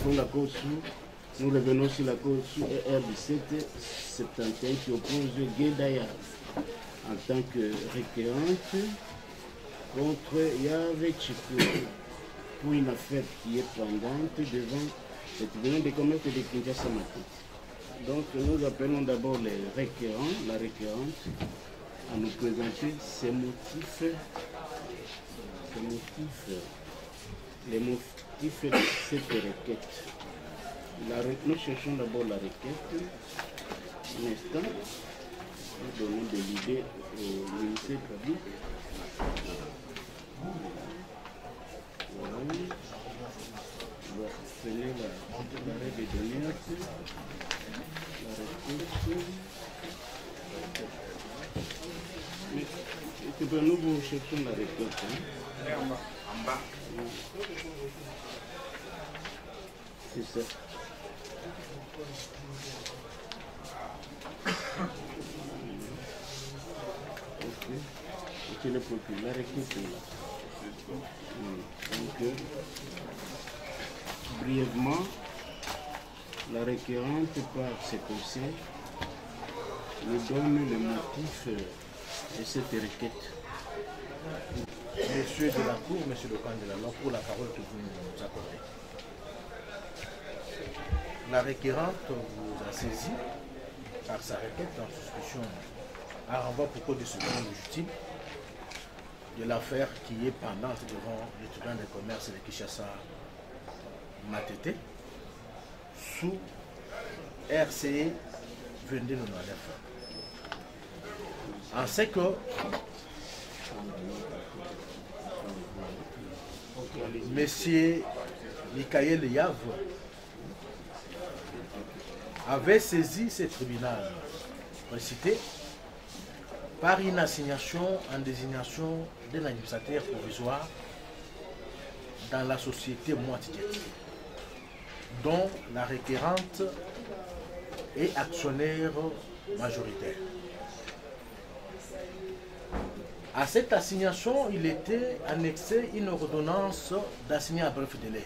pour la cause sous. Nous revenons sur la cause sous R1771 qui oppose Guédaya en tant que requérante contre Yahvé Chikou pour une affaire qui est pendante devant le tribunal de commerce de Kinshasa Matete. Donc nous appelons d'abord les requérants, la requérante, à nous présenter ses motifs, les motifs de cette requête. Nous cherchons d'abord la requête. Un instant, nous donnons de l'idée au ministère public. Voilà. On va finir l'arrêt de données. La requête. Mais nous vous cherchons la requête. En bas. C'est ça. Ok. Le procureur, la requête est là. Donc, brièvement, la requérante par ses conseils nous donne le motif de cette requête. Monsieur de la Cour, monsieur le candidat, pour la parole que vous nous accordez. La requérante vous a saisi par sa requête en suspicion à renvoi pour code de seconde légitime de l'affaire qui est pendante devant le tribunal de commerce de Kinshasa Matete sous RCE 2299. En ce que Monsieur Michael Yav avait saisi ce tribunal précité par une assignation en désignation d'un administrateur provisoire dans la société Moitié, dont la requérante est actionnaire majoritaire. À cette assignation, il était annexé une ordonnance d'assigner à bref délai.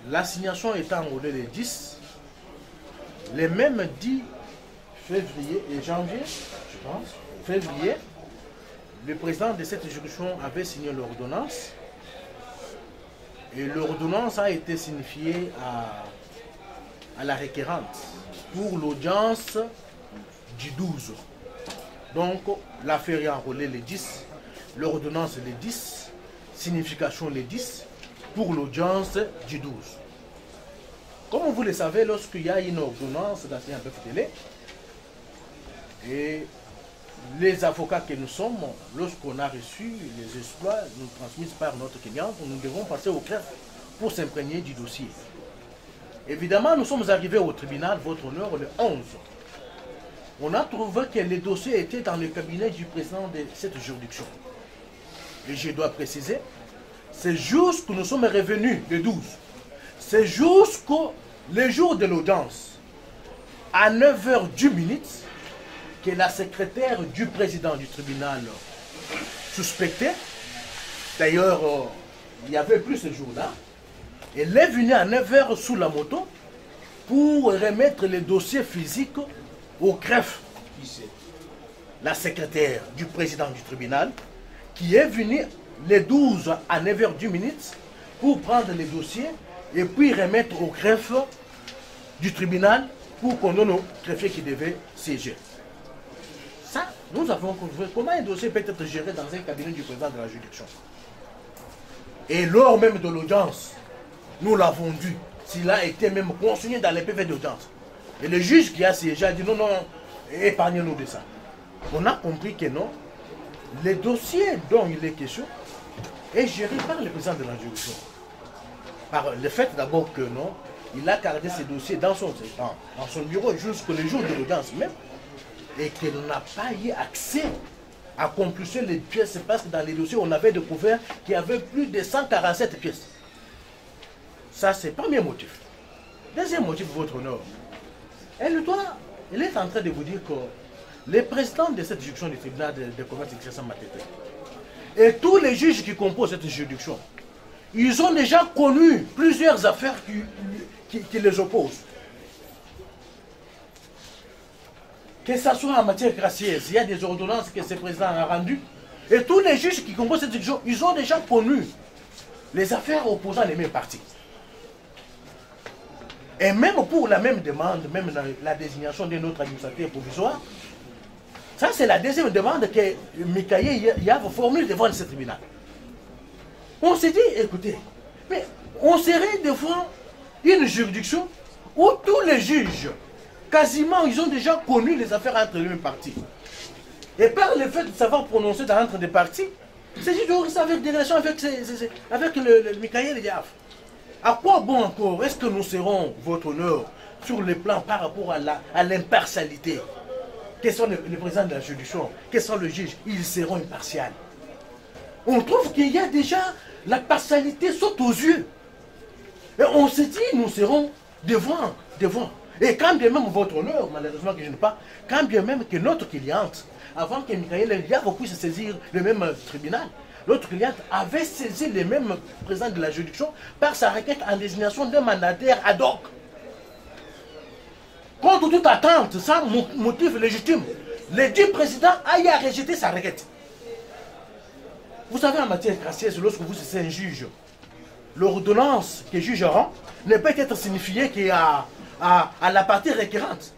L'assignation étant enrôlée le 10, les mêmes 10 février et janvier, je pense, février, le président de cette juridiction avait signé l'ordonnance et l'ordonnance a été signifiée à la requérante pour l'audience du 12. Donc, l'affaire est enrôlée le 10, l'ordonnance le 10, signification le 10, pour l'audience du 12. Comme vous le savez, lorsqu'il y a une ordonnance d'assigner un bref délai, et les avocats que nous sommes, lorsqu'on a reçu les exploits nous transmis par notre cliente, nous devons passer au greffe pour s'imprégner du dossier. Évidemment, nous sommes arrivés au tribunal, votre honneur, le 11. On a trouvé que le dossier était dans le cabinet du président de cette juridiction. Et je dois préciser, c'est juste que nous sommes revenus le 12. C'est juste que le jour de l'audience, à 9h10, que la secrétaire du président du tribunal suspectait, d'ailleurs, il y avait plus ce jour-là, elle est venue à 9h sous la moto pour remettre les dossiers physiques au greffe. La secrétaire du président du tribunal qui est venue les 12 à 9h10 pour prendre les dossiers et puis remettre au greffe du tribunal pour qu'on donne au greffier qui devait siéger. Ça, nous avons compris comment un dossier peut être géré dans un cabinet du président de la juridiction. Et lors même de l'audience, nous l'avons dit, s'il a été même consigné dans les PV d'audience. Et le juge qui a siégé a dit non, non, épargnez-nous de ça. On a compris que non, le dossier dont il est question est géré par le président de la juridiction. Par le fait d'abord que non, il a gardé ses dossiers dans son bureau jusqu'au jour de l'audience même, et qu'il n'a pas eu accès à compulser les pièces, parce que dans les dossiers, on avait découvert qu'il y avait plus de 147 pièces. Ça, c'est le premier motif. Deuxième motif, votre honneur. Elle est en train de vous dire que le président de cette juridiction du tribunal de commerce de Kinshasa Matete et tous les juges qui composent cette juridiction, ils ont déjà connu plusieurs affaires qui les opposent. Que ce soit en matière gracieuse, il y a des ordonnances que ce président a rendues. Et tous les juges qui composent cette juridiction, ils ont déjà connu les affaires opposant les mêmes partis. Et même pour la même demande, même la désignation d'un autre administrateur provisoire, ça c'est la deuxième demande que Mikaye Yav formule devant ce tribunal. On s'est dit, écoutez, mais on serait devant une juridiction où tous les juges, quasiment, ils ont déjà connu les affaires entre les mêmes partis. Et par le fait de savoir prononcer entre des partis, c'est juste avec des relations avec le Mikaye Yav. À quoi bon encore est-ce que nous serons votre honneur sur le plan par rapport à l'impartialité? Quels sont les présidents de la juridiction? Quels sont les juges? Ils seront impartials. On trouve qu'il y a déjà la partialité saute aux yeux. Et on s'est dit, nous serons devant. Et quand bien même votre honneur, malheureusement que je n'ai pas, quand bien même que notre cliente, avant que Mikaye Yav puisse saisir le même tribunal, l'autre cliente avait saisi les mêmes présidents de la juridiction par sa requête en désignation d'un mandataire ad hoc. Contre toute attente, sans motif légitime, les 10 présidents aillent à rejeter sa requête. Vous savez, en matière gracieuse, lorsque vous êtes un juge, l'ordonnance que le juge rend ne peut être signifiée qu'à la partie requérante.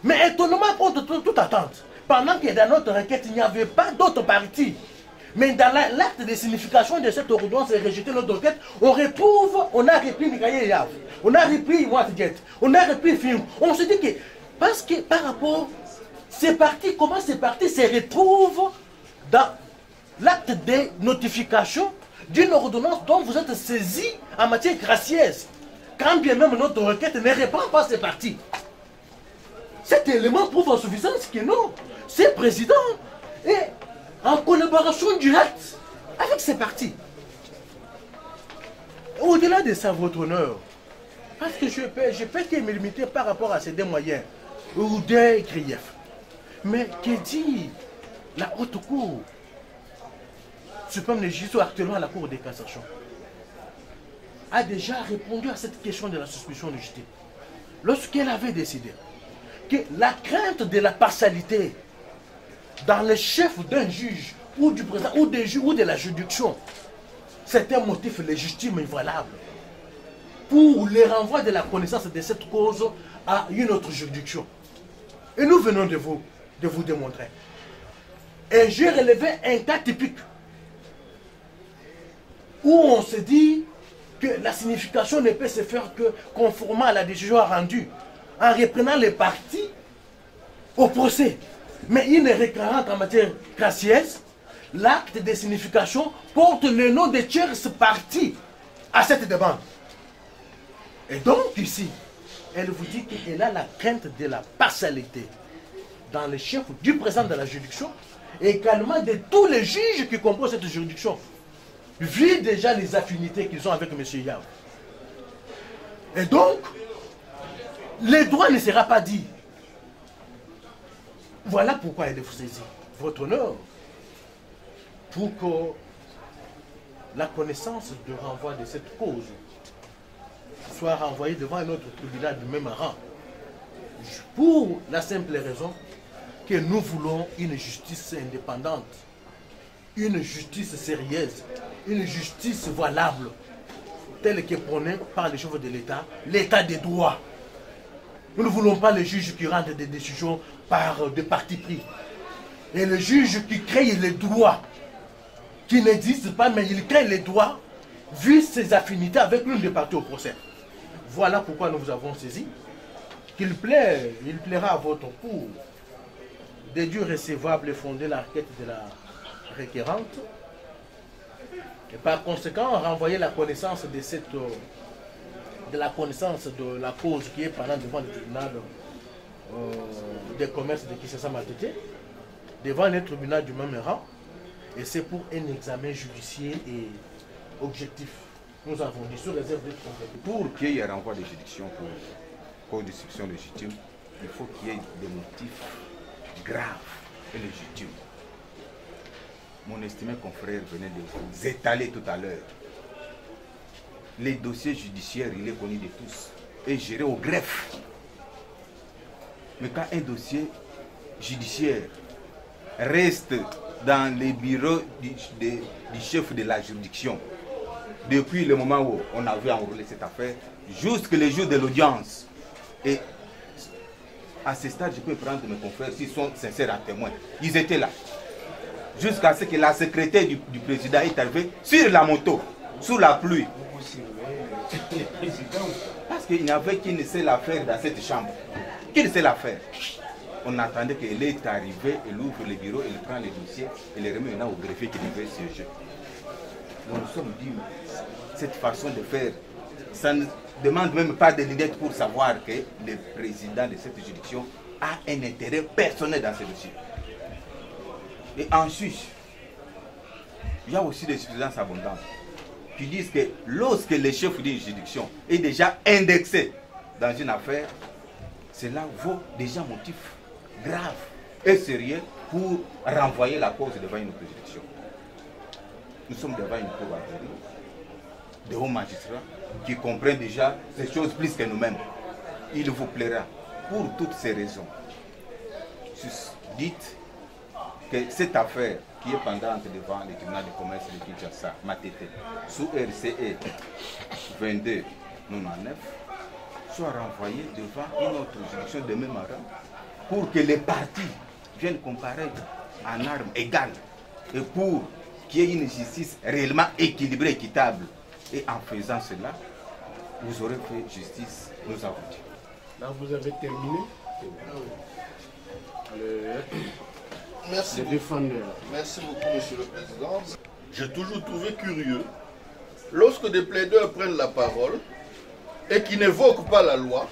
Mais étonnamment, contre toute attente, pendant que dans notre requête, il n'y avait pas d'autres parties, mais dans l'acte de signification de cette ordonnance et rejeter notre requête, on a repris Mikaye Yav, on a repris Ouattiguet, on a repris Film. On se dit que, parce que par rapport, ces partis, comment ces partis se retrouvent dans l'acte de notification d'une ordonnance dont vous êtes saisi en matière gracieuse, quand bien même notre requête ne répond pas ces partis. Cet élément prouve en suffisance que non, ces présidents est en collaboration directe avec ces partis. Au-delà de ça, votre honneur, parce que je peux que me limiter par rapport à ces deux moyens, ou des griefs. Mais que dit la haute cour suprême de justice, actuellement à la Cour de cassation, a déjà répondu à cette question de la suspicion légitime. Lorsqu'elle avait décidé que la crainte de la partialité dans le chef d'un juge ou du président ou des juges ou de la juridiction, c'est un motif légitime et valable pour le renvoi de la connaissance de cette cause à une autre juridiction. Et nous venons de vous démontrer. Et j'ai relevé un cas typique où on se dit que la signification ne peut se faire que conformément à la décision rendue, en reprenant les parties au procès. Mais une récurrente en matière gracieuse, l'acte de signification porte le nom de tierces parties à cette demande. Et donc ici, elle vous dit qu'elle a la crainte de la partialité dans le chef du président de la juridiction et également de tous les juges qui composent cette juridiction, vu déjà les affinités qu'ils ont avec M. Yav. Et donc, le droit ne sera pas dit. Voilà pourquoi elle vous saisit votre honneur, pour que la connaissance de renvoi de cette cause soit renvoyée devant un autre tribunal du même rang, pour la simple raison que nous voulons une justice indépendante, une justice sérieuse, une justice valable, telle que prônée par les chefs de l'État, l'État des droits. Nous ne voulons pas les juges qui rendent des décisions par des partis pris. Et les juges qui créent les droits, qui n'existent pas, mais ils créent les droits, vu ses affinités avec l'une des parties au procès. Voilà pourquoi nous vous avons saisi. Il plaira à votre cour des durs recevables et fonder la requête de la requérante. Et par conséquent, renvoyer la connaissance de la cause qui est pendant devant le tribunal des commerces de Kinshasa Matete, devant un tribunal du même rang, et c'est pour un examen judiciaire et objectif. Nous avons dit sur réserve d'être complété. Pour qu'il y ait un renvoi de juridiction pour cause de suspicion légitime, il faut qu'il y ait des motifs graves et légitimes. Mon estimé confrère venait de vous étaler tout à l'heure les dossiers judiciaires, il est connu de tous, et géré au greffe. Mais quand un dossier judiciaire reste dans les bureaux du chef de la juridiction, depuis le moment où on avait enrôlé cette affaire, jusqu'au jour de l'audience, et à ce stade, je peux prendre mes confrères, s'ils sont sincères à témoin, ils étaient là. Jusqu'à ce que la secrétaire du président est arrivée sur la moto, sous la pluie. Parce qu'il n'y avait qu'une seule affaire dans cette chambre. Qu'une seule affaire. On attendait qu'elle est arrivée, elle ouvre le bureau, elle prend les dossiers, elle les remet maintenant au greffier qui devait siéger. Nous nous sommes dit, cette façon de faire, ça ne demande même pas de lunettes pour savoir que le président de cette juridiction a un intérêt personnel dans ce dossier. Et ensuite, il y a aussi des suffisances abondantes qui disent que lorsque le chef d'une juridiction est déjà indexé dans une affaire, cela vaut déjà motif grave et sérieux pour renvoyer la cause devant une autre juridiction. Nous sommes devant une cour de hauts magistrats qui comprennent déjà ces choses plus que nous-mêmes. Il vous plaira, pour toutes ces raisons, dites que cette affaire qui est pendante devant le tribunal de commerce de Kinshasa, Matete, sous RCE 2299, soit renvoyée devant une autre juridiction de même rang pour que les partis viennent comparaître en armes égales et pour qu'il y ait une justice réellement équilibrée, équitable. Et en faisant cela, vous aurez fait justice, nous avons dit. Là, vous avez terminé. Merci Le beaucoup. défendeur. Merci beaucoup, Monsieur le Président. J'ai toujours trouvé curieux, lorsque des plaideurs prennent la parole et qui n'évoquent pas la loi,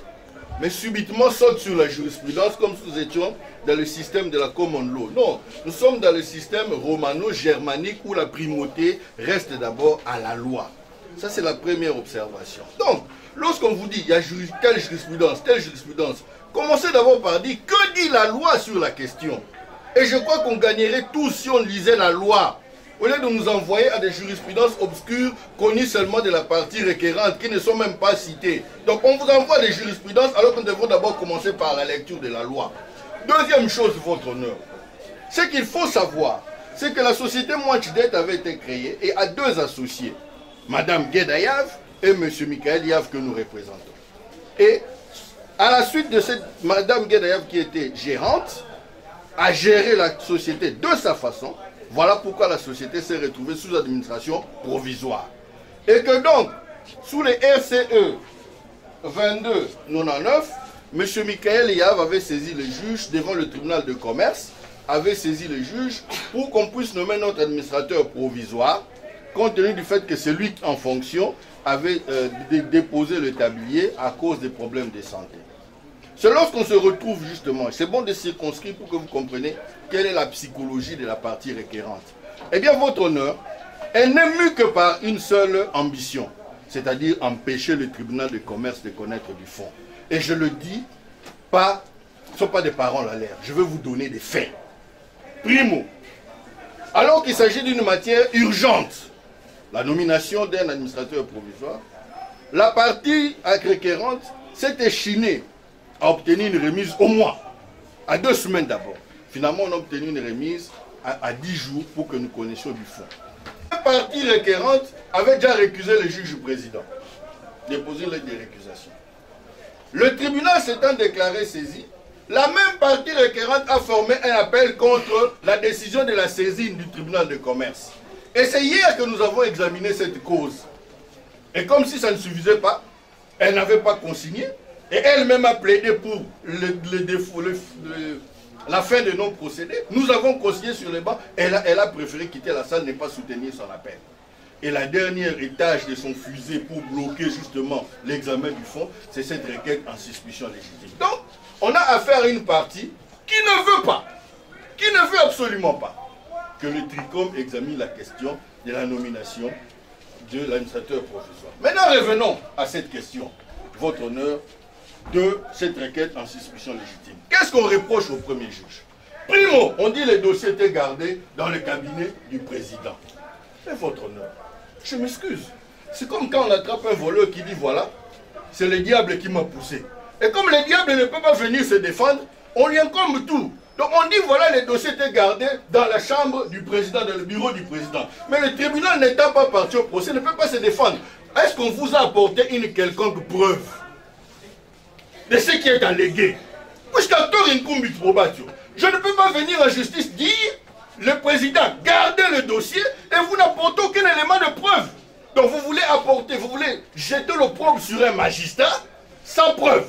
mais subitement sautent sur la jurisprudence comme si nous étions dans le système de la common law. Non, nous sommes dans le système romano-germanique où la primauté reste d'abord à la loi. Ça, c'est la première observation. Donc, lorsqu'on vous dit, il y a telle jurisprudence, commencez d'abord par dire, que dit la loi sur la question? Et je crois qu'on gagnerait tous si on lisait la loi, au lieu de nous envoyer à des jurisprudences obscures, connues seulement de la partie requérante, qui ne sont même pas citées. Donc on vous envoie des jurisprudences alors que nous devons d'abord commencer par la lecture de la loi. Deuxième chose, votre honneur, ce qu'il faut savoir, c'est que la société Mouachidette avait été créée et a deux associés, Madame Gueda Yav et Monsieur Michael Yav que nous représentons. Et à la suite de cette Madame Gueda Yav qui était gérante, a géré la société de sa façon. Voilà pourquoi la société s'est retrouvée sous administration provisoire. Et que donc, sous les RCE 2299, M. Michael Yav avait saisi le juge devant le tribunal de commerce, avait saisi le juge pour qu'on puisse nommer notre administrateur provisoire, compte tenu du fait que celui en fonction avait déposé le tablier à cause des problèmes de santé. C'est lorsqu'on se retrouve justement, c'est bon de circonscrire pour que vous compreniez quelle est la psychologie de la partie requérante. Eh bien, votre honneur, elle n'est mue que par une seule ambition, c'est-à-dire empêcher le tribunal de commerce de connaître du fond. Et je le dis, ce ne sont pas des paroles à l'air, je vais vous donner des faits. Primo, alors qu'il s'agit d'une matière urgente, la nomination d'un administrateur provisoire, la partie requérante s'est échinée à obtenir une remise au mois, à 2 semaines d'abord. Finalement, on a obtenu une remise à 10 jours pour que nous connaissions du fond. La partie requérante avait déjà récusé le juge président, déposé une lettre de récusation. Le tribunal s'étant déclaré saisi, la même partie requérante a formé un appel contre la décision de la saisine du tribunal de commerce. Et c'est hier que nous avons examiné cette cause. Et comme si ça ne suffisait pas, elle n'avait pas consigné. Et elle-même a plaidé pour la fin de non-procédé. Nous avons consigné sur les bancs. Elle a préféré quitter la salle, ne pas soutenir son appel. Et la dernière étage de son fusée pour bloquer justement l'examen du fond, c'est cette requête en suspicion légitime. Donc, on a affaire à une partie qui ne veut pas, qui ne veut absolument pas que le TRICOM examine la question de la nomination de l'administrateur provisoire. Maintenant, revenons à cette question, votre honneur, de cette requête en suspicion légitime. Qu'est-ce qu'on reproche au premier juge? Primo, on dit que les dossiers étaient gardés dans le cabinet du président. Mais votre honneur, je m'excuse. C'est comme quand on attrape un voleur qui dit voilà, c'est le diable qui m'a poussé. Et comme le diable ne peut pas venir se défendre, on lui incombe tout. Donc on dit voilà, les dossiers étaient gardés dans la chambre du président, dans le bureau du président. Mais le tribunal n'étant pas parti au procès ne peut pas se défendre. Est-ce qu'on vous a apporté une quelconque preuve de ce qui est allégué? Je ne peux pas venir en justice dire le président gardez le dossier et vous n'apportez aucun élément de preuve. Donc vous voulez apporter, vous voulez jeter l'opprobre sur un magistrat sans preuve.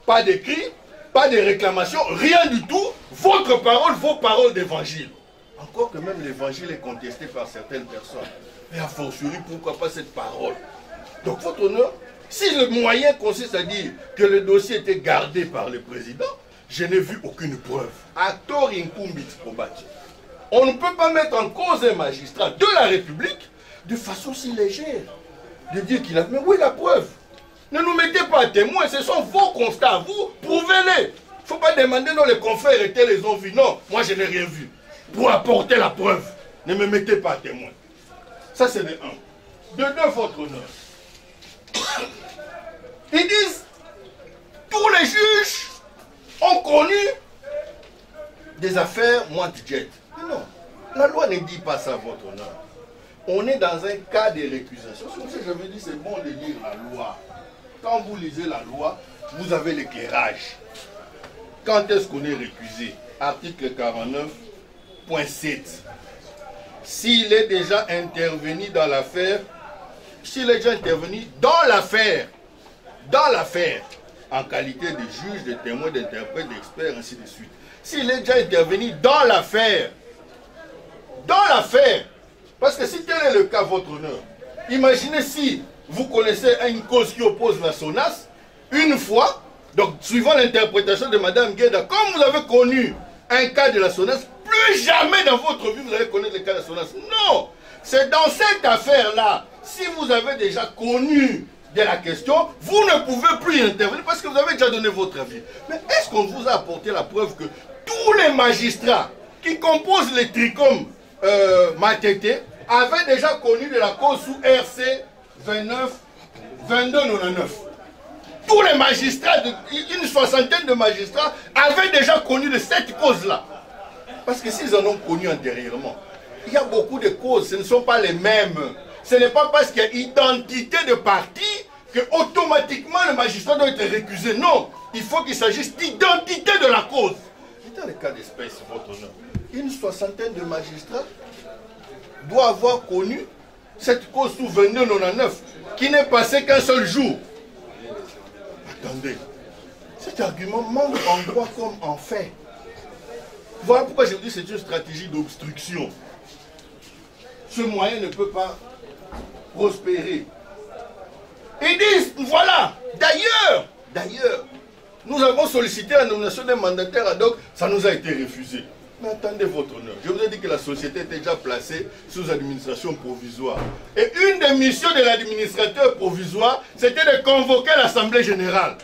Pas d'écrit, pas de réclamation, rien du tout. Votre parole, vos paroles d'évangile. Encore que même l'évangile est contesté par certaines personnes. Et a fortiori, pourquoi pas cette parole? Donc votre honneur, si le moyen consiste à dire que le dossier était gardé par le président, je n'ai vu aucune preuve. Actor incumbit probati. On ne peut pas mettre en cause un magistrat de la République de façon si légère. De dire qu'il a... Mais où est la preuve? Ne nous mettez pas à témoin, ce sont vos constats, vous, prouvez-les. Il ne faut pas demander non les confrères et tels les ont vus. Non, moi je n'ai rien vu. Pour apporter la preuve, ne me mettez pas à témoin. Ça c'est de un. De deux, votre honneur. Ils disent, tous les juges ont connu des affaires Mointe-Jet. Non, la loi ne dit pas ça, votre honneur. On est dans un cas de récusation. C'est pour ça que j'avais dit c'est bon de lire la loi. Quand vous lisez la loi, vous avez l'éclairage. Quand est-ce qu'on est récusé? Article 49.7. S'il est déjà intervenu dans l'affaire, s'il est déjà intervenu dans l'affaire, en qualité de juge, de témoin, d'interprète, d'expert, ainsi de suite. S'il est déjà intervenu dans l'affaire, parce que si tel est le cas, votre honneur, imaginez si vous connaissez une cause qui oppose la SONAS, une fois, donc suivant l'interprétation de Mme Gueda, comme vous avez connu un cas de la SONAS, plus jamais dans votre vie vous allez connaître le cas de la SONAS. Non, c'est dans cette affaire-là, si vous avez déjà connu de la question, vous ne pouvez plus intervenir parce que vous avez déjà donné votre avis. Mais est-ce qu'on vous a apporté la preuve que tous les magistrats qui composent les TRICOM Matete avaient déjà connu de la cause sous RC 2299? Tous les magistrats, une soixantaine de magistrats avaient déjà connu de cette cause-là. Parce que s'ils en ont connu antérieurement, il y a beaucoup de causes, ce ne sont pas les mêmes. Ce n'est pas parce qu'il y a identité de parti que automatiquement le magistrat doit être récusé. Non, il faut qu'il s'agisse d'identité de la cause. Et dans le cas d'espèce, votre honneur, une soixantaine de magistrats doivent avoir connu cette cause sous 2299 qui n'est passé qu'un seul jour. Attendez, cet argument manque en droit comme en fait. Voilà pourquoi je vous dis que c'est une stratégie d'obstruction. Ce moyen ne peut pas prospérer. Ils disent, voilà, d'ailleurs, nous avons sollicité la nomination d'un mandataire ad hoc, ça nous a été refusé. Mais attendez votre honneur, je vous ai dit que la société était déjà placée sous administration provisoire. Et une des missions de l'administrateur provisoire, c'était de convoquer l'Assemblée générale.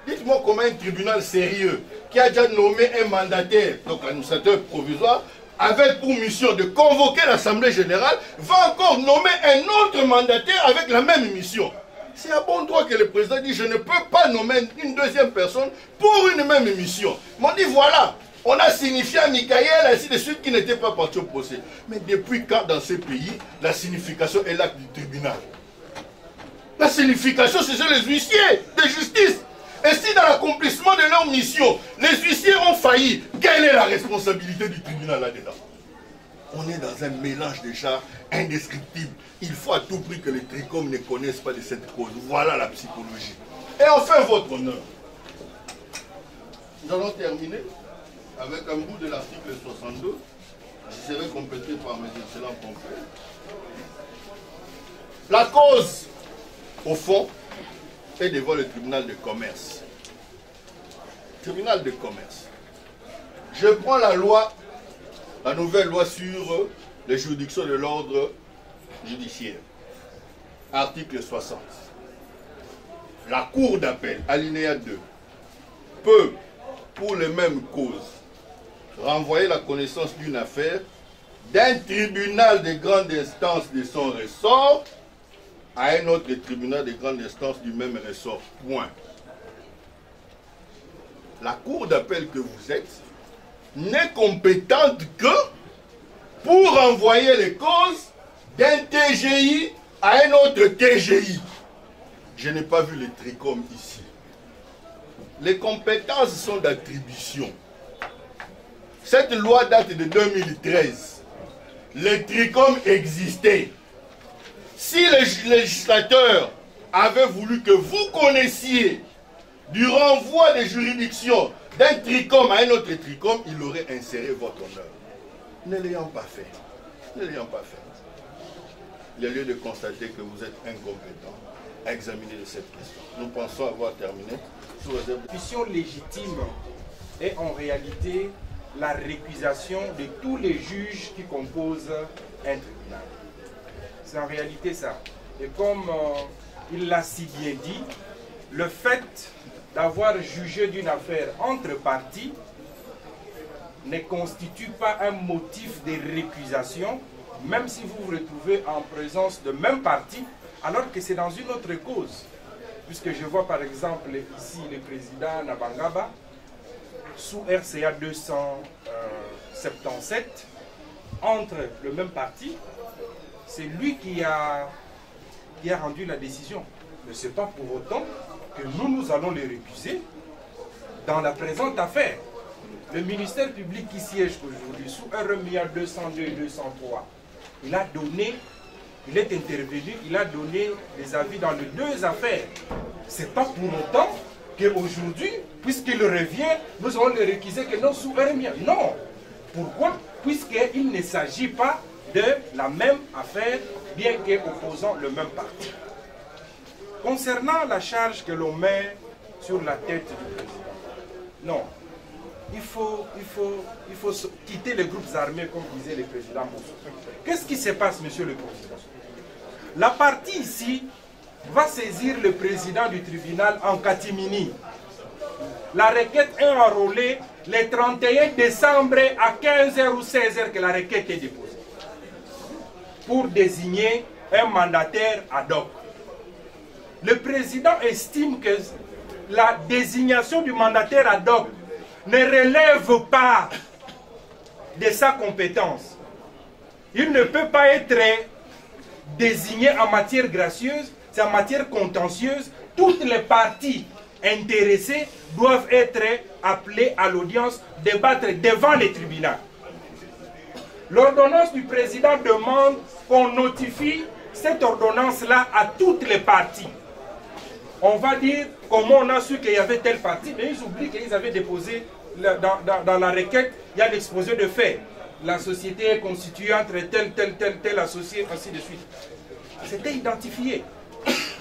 Dites-moi comment un tribunal sérieux, qui a déjà nommé un mandataire, donc l'administrateur provisoire, avec pour mission de convoquer l'Assemblée générale, va encore nommer un autre mandataire avec la même mission. C'est à bon droit que le président dit, je ne peux pas nommer une deuxième personne pour une même mission. On dit, voilà, on a signifié à Michael, ainsi de suite, qui n'était pas parti au procès. Mais depuis quand dans ces pays, la signification est l'acte du tribunal? La signification, c'est les huissiers de justice. Et si dans l'accomplissement de leur mission, les huissiers ont failli, quelle est la responsabilité du tribunal là-dedans? On est dans un mélange déjà indescriptible. Il faut à tout prix que les TRICOM ne connaissent pas de cette cause. Voilà la psychologie. Et enfin, votre honneur. Nous allons terminer avec un bout de l'article 62, qui serait complété par mes excellents confrères. La cause, au fond, est devant le tribunal de commerce. Tribunal de commerce. Je prends la loi, la nouvelle loi sur les juridictions de l'ordre judiciaire. Article 60. La cour d'appel, alinéa 2, peut, pour les mêmes causes, renvoyer la connaissance d'une affaire d'un tribunal de grande instance de son ressort à un autre tribunal de grande instance du même ressort. Point. La cour d'appel que vous êtes n'est compétente que pour envoyer les causes d'un TGI à un autre TGI. Je n'ai pas vu les TRICOM ici. Les compétences sont d'attribution. Cette loi date de 2013. Les TRICOM existaient. Si le législateur avait voulu que vous connaissiez du renvoi des juridictions d'un TRICOM à un autre TRICOM, il aurait inséré votre honneur. Ne l'ayant pas fait. Ne l'ayant pas fait. Il y a lieu de constater que vous êtes incompétent à examiner cette question. Nous pensons avoir terminé. La question légitime est en réalité la récusation de tous les juges qui composent un tribunal. C'est en réalité ça. Et comme il l'a si bien dit, le fait d'avoir jugé d'une affaire entre parties ne constitue pas un motif de récusation, même si vous vous retrouvez en présence de même parti, alors que c'est dans une autre cause. Puisque je vois par exemple ici le président Nabangaba, sous RCA 277, entre le même parti, c'est lui qui a rendu la décision. Mais ce n'est pas pour autant que nous allons les récuser dans la présente affaire. Le ministère public qui siège aujourd'hui sous RMIA 202 et 203, il est intervenu, il a donné des avis dans les deux affaires. Ce n'est pas pour autant qu'aujourd'hui, puisqu'il revient, nous allons les récuser que non sous RMIA. Non. Pourquoi? Puisqu'il ne s'agit pas de la même affaire, bien qu'opposant le même parti. Concernant la charge que l'on met sur la tête du président, non. Il faut quitter les groupes armés, comme disait le président Moussou. Qu'est-ce qui se passe, monsieur le président? La partie ici va saisir le président du tribunal en catimini. La requête est enrôlée le 31 décembre à 15h ou 16h que la requête est déposée pour désigner un mandataire ad hoc. Le président estime que la désignation du mandataire ad hoc ne relève pas de sa compétence. Il ne peut pas être désigné en matière gracieuse, c'est en matière contentieuse. Toutes les parties intéressées doivent être appelées à l'audience, débattre devant les tribunaux. L'ordonnance du président demande qu'on notifie cette ordonnance-là à toutes les parties. On va dire comment on a su qu'il y avait telle partie, mais ils oublient qu'ils avaient déposé dans la requête, il y a l'exposé de faits. La société est constituée entre tel associé, ainsi de suite. C'était identifié.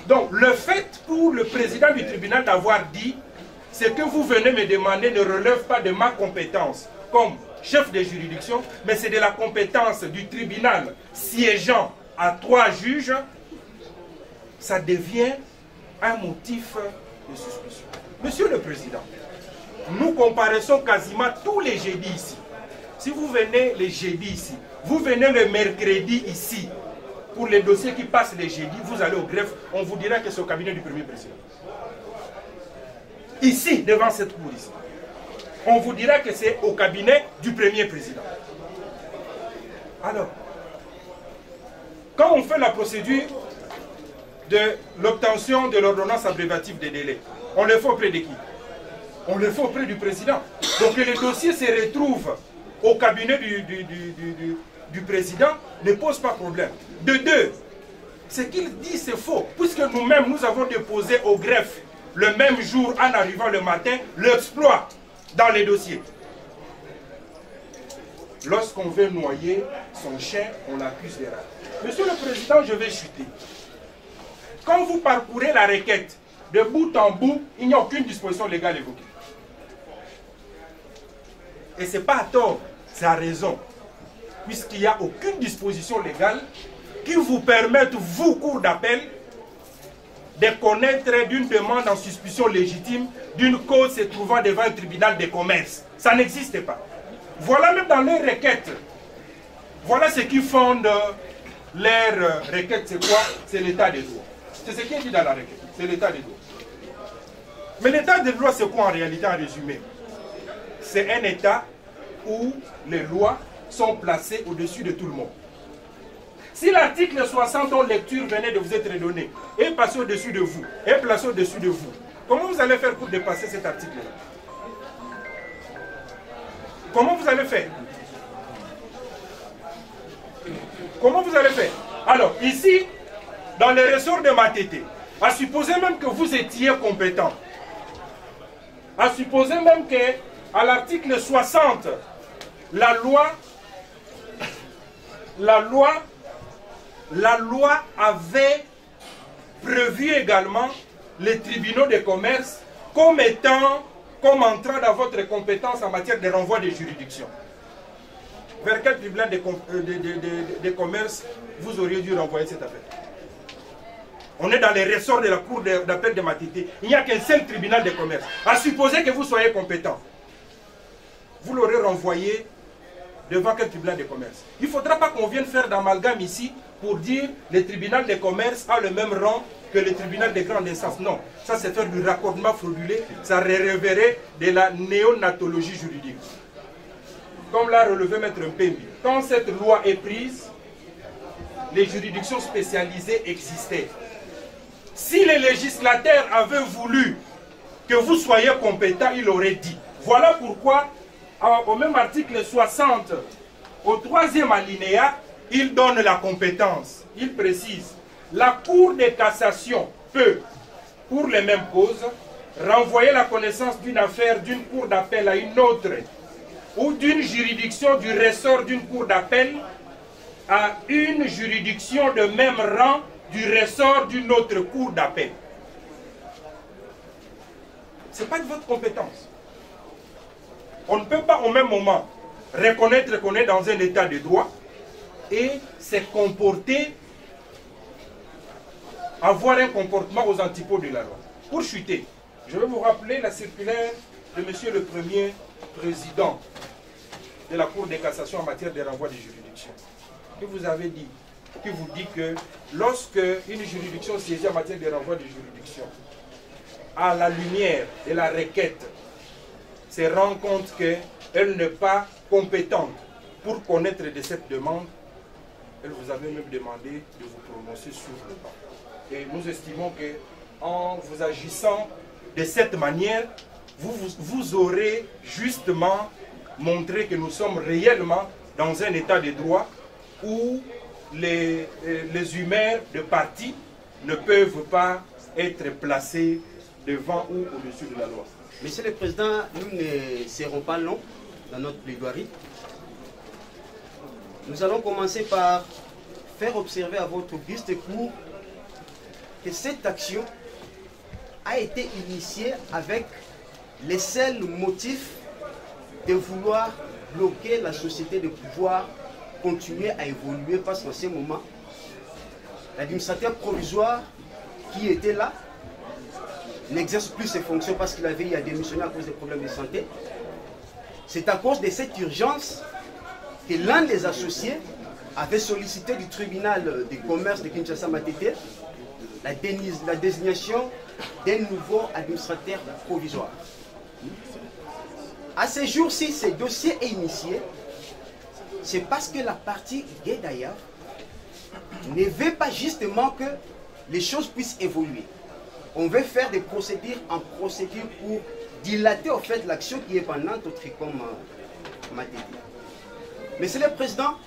Donc le fait pour le président du tribunal d'avoir dit ce que vous venez me demander ne relève pas de ma compétence comme chef de juridiction, mais c'est de la compétence du tribunal siégeant à 3 juges, ça devient un motif de suspicion. Monsieur le Président, nous comparaissons quasiment tous les jeudis ici. Si vous venez les jeudis ici, vous venez le mercredi ici, pour les dossiers qui passent les jeudis, vous allez au greffe, on vous dira que c'est au cabinet du Premier Président. Ici, devant cette cour ici, on vous dira que c'est au cabinet du Premier Président. Alors, quand on fait la procédure de l'obtention de l'ordonnance abréviative des délais, on le fait auprès de qui? On le fait auprès du président. Donc que les dossiers se retrouvent au cabinet du président ne pose pas problème. De deux, ce qu'il dit c'est faux, puisque nous-mêmes nous avons déposé au greffe le même jour en arrivant le matin l'exploit dans les dossiers. Lorsqu'on veut noyer son chien, on l'accuse d'erreur. Monsieur le Président, je vais chuter. Quand vous parcourez la requête de bout en bout, il n'y a aucune disposition légale évoquée. Et ce n'est pas à tort, c'est à raison. Puisqu'il n'y a aucune disposition légale qui vous permette, vous, cour d'appel, de connaître d'une demande en suspicion légitime d'une cause se trouvant devant un tribunal de commerce. Ça n'existe pas. Voilà même dans les requêtes. Voilà ce qui fonde leur requête, c'est quoi? C'est l'état des droits. C'est ce qui est dit dans la requête, c'est l'état des droits. Mais l'état des droits, c'est quoi en réalité, en résumé? C'est un état où les lois sont placées au-dessus de tout le monde. Si l'article 60 dont lecture venait de vous être donné est passé au-dessus de vous, est placé au-dessus de vous, comment vous allez faire pour dépasser cet article-là? Comment vous allez faire? Comment vous allez faire? Alors, ici, dans les ressorts de Matete, à supposer même que vous étiez compétent, à supposer même qu'à l'article 60, la loi avait prévu également les tribunaux de commerce comme entrant dans votre compétence en matière de renvoi des juridictions. Vers quel tribunal de commerce vous auriez dû renvoyer cette affaire? On est dans les ressorts de la cour d'appel de Matete. Il n'y a qu'un seul tribunal de commerce. À supposer que vous soyez compétent, vous l'aurez renvoyé devant quel tribunal de commerce? Il ne faudra pas qu'on vienne faire d'amalgame ici pour dire que le tribunal de commerce a le même rang que le tribunal de grande instance. Non, ça c'est faire du raccordement frauduleux, ça relèverait de la néonatologie juridique. Comme l'a relevé Maître Mpembi, quand cette loi est prise, les juridictions spécialisées existaient. Si les législateurs avaient voulu que vous soyez compétent, il aurait dit. Voilà pourquoi, au même article 60, au 3e alinéa, il donne la compétence. Il précise, la Cour de cassation peut, pour les mêmes causes, renvoyer la connaissance d'une affaire d'une cour d'appel à une autre, ou d'une juridiction du ressort d'une cour d'appel à une juridiction de même rang du ressort d'une autre cour d'appel. Ce n'est pas de votre compétence. On ne peut pas au même moment reconnaître qu'on est dans un état de droit et se comporter, avoir un comportement aux antipodes de la loi. Pour chuter, je vais vous rappeler la circulaire de Monsieur le Premier Président de la Cour de cassation en matière de renvoi des juridictions, qui vous avait dit, qui vous dit que lorsque une juridiction saisie en matière de renvoi de juridiction, à la lumière de la requête, se rend compte qu'elle n'est pas compétente pour connaître de cette demande, elle vous avait même demandé de vous prononcer sur le banc. Et nous estimons qu'en vous agissant de cette manière, vous aurez justement montré que nous sommes réellement dans un état de droit où les humeurs de parti ne peuvent pas être placés devant ou au-dessus de la loi. Monsieur le Président, nous ne serons pas longs dans notre plaidoirie. Nous allons commencer par faire observer à votre auguste cour que cette action a été initiée avec les seuls motifs de vouloir bloquer la société, de pouvoir continuer à évoluer, parce qu'en ce moment, l'administrateur provisoire qui était là n'exerce plus ses fonctions parce qu'il avait eu à démissionner à cause des problèmes de santé. C'est à cause de cette urgence que l'un des associés avait sollicité du tribunal de commerce de Kinshasa Matete la désignation d'un nouveau administrateur provisoire. À ce jour-ci, ce dossier est initié, c'est parce que la partie Guédaïa ne veut pas justement que les choses puissent évoluer. On veut faire des procédures en procédure pour dilater au fait l'action qui est pendante au Tricom Matete. Monsieur le Président,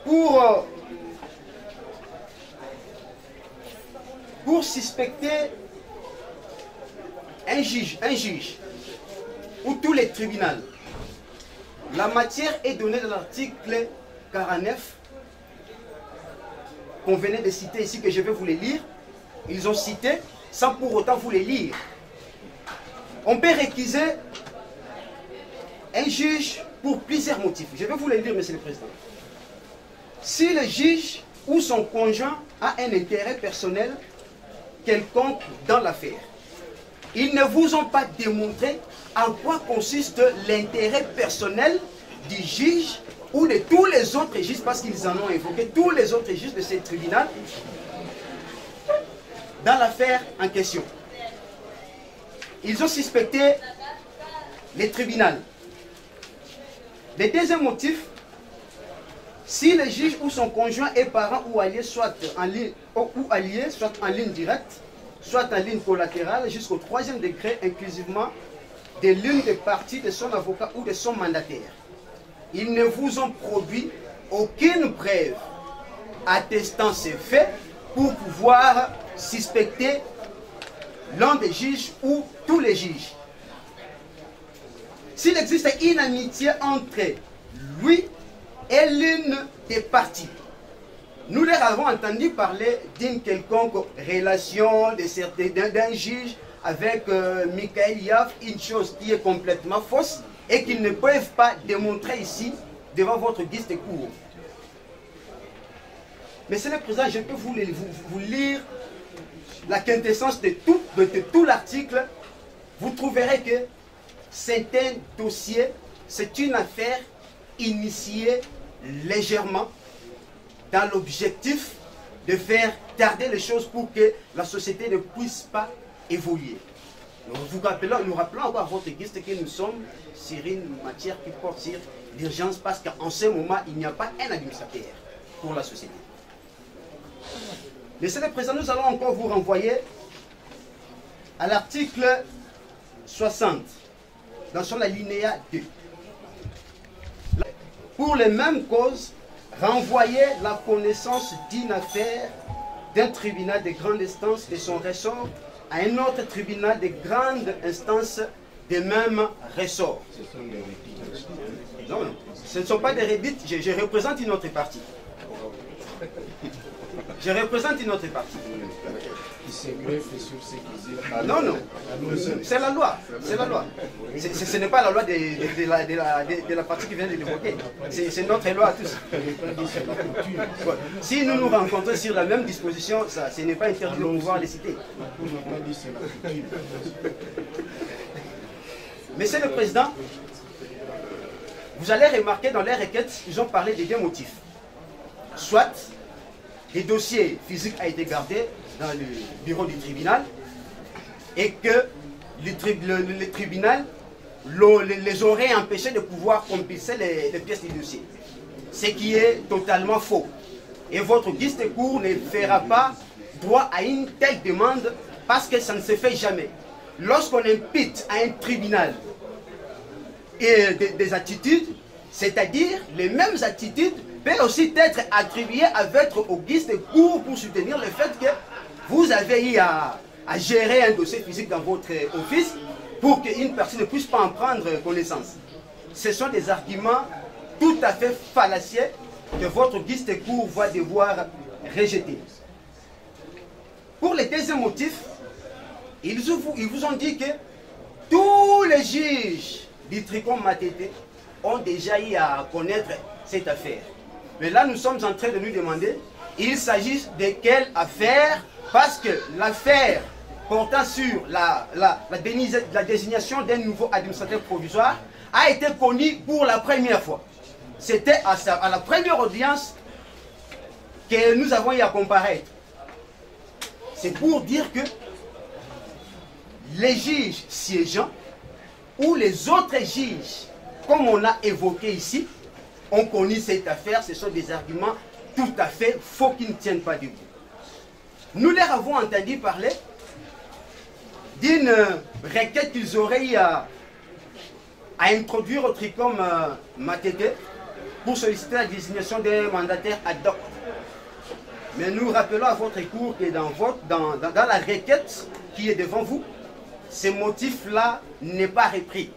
pour suspecter un juge ou tous les tribunaux, la matière est donnée dans l'article 49 qu'on venait de citer ici, que je vais vous les lire. Ils ont cité sans pour autant vous les lire. On peut récuser un juge pour plusieurs motifs. Je vais vous les lire, Monsieur le Président. Si le juge ou son conjoint a un intérêt personnel quelconque dans l'affaire, ils ne vous ont pas démontré en quoi consiste l'intérêt personnel du juge ou de tous les autres juges, parce qu'ils en ont évoqué, tous les autres juges de ce tribunal, dans l'affaire en question. Ils ont suspecté les tribunaux. Le deuxième motif, si le juge ou son conjoint est parent ou allié, soit en ligne directe, soit en ligne collatérale, jusqu'au 3e degré, inclusivement de l'une des parties de son avocat ou de son mandataire. Ils ne vous ont produit aucune preuve attestant ces faits pour pouvoir suspecter l'un des juges ou tous les juges. S'il existe une amitié entre lui et l'une des parties, nous leur avons entendu parler d'une quelconque relation d'un juge avec Michael Yaf, une chose qui est complètement fausse et qu'ils ne peuvent pas démontrer ici devant votre guise de cour. Monsieur le Président, je peux vous lire la quintessence de tout l'article. Vous trouverez que c'est un dossier, c'est une affaire initiée légèrement dans l'objectif de faire tarder les choses pour que la société ne puisse pas évoluer. Nous rappelons encore à votre guise que nous sommes sur une matière qui porte sur l'urgence parce qu'en ce moment, il n'y a pas un administrateur pour la société. Monsieur le Président, nous allons encore vous renvoyer à l'article 60, dans son alinéa 2. Pour les mêmes causes, renvoyer la connaissance d'une affaire d'un tribunal de grande instance de son ressort à un autre tribunal de grande instance de même ressort. Non, non, ce ne sont pas des rédites, je représente une autre partie. Je représente une autre partie. Non, non, c'est la loi. C'est la loi. Ce n'est pas la loi de la partie qui vient de l'évoquer. C'est notre loi à tous. Si nous nous rencontrons sur la même disposition, ce n'est pas interdit de pouvoir les citer. Monsieur le Président, vous allez remarquer dans les requêtes, ils ont parlé des deux motifs. Soit les dossiers physiques a été gardé dans le bureau du tribunal et que le tribunal les aurait empêchés de pouvoir compulser les pièces du dossier. Ce qui est totalement faux. Et votre guise de cour ne fera pas droit à une telle demande parce que ça ne se fait jamais. Lorsqu'on impute à un tribunal des attitudes, c'est-à-dire les mêmes attitudes, peut aussi être attribué à votre guise de cour pour soutenir le fait que vous avez eu à gérer un dossier physique dans votre office pour qu'une personne ne puisse pas en prendre connaissance. Ce sont des arguments tout à fait fallacieux que votre guise de cour va devoir rejeter. Pour le deuxième motif, ils vous ont dit que tous les juges du tricot Matete ont déjà eu à connaître cette affaire. Mais là, nous sommes en train de nous demander, il s'agit de quelle affaire? Parce que l'affaire portant sur la désignation d'un nouveau administrateur provisoire a été connue pour la première fois. C'était à la première audience que nous avons eu à comparaître. C'est pour dire que les juges siégeants ou les autres juges, comme on a évoqué ici, ont connu cette affaire. Ce sont des arguments tout à fait faux qui ne tiennent pas debout. Nous leur avons entendu parler d'une requête qu'ils auraient eu à introduire au TRICOM Matete pour solliciter la désignation des mandataires ad hoc. Mais nous rappelons à votre cour que dans la requête qui est devant vous, ce motif-là n'est pas repris.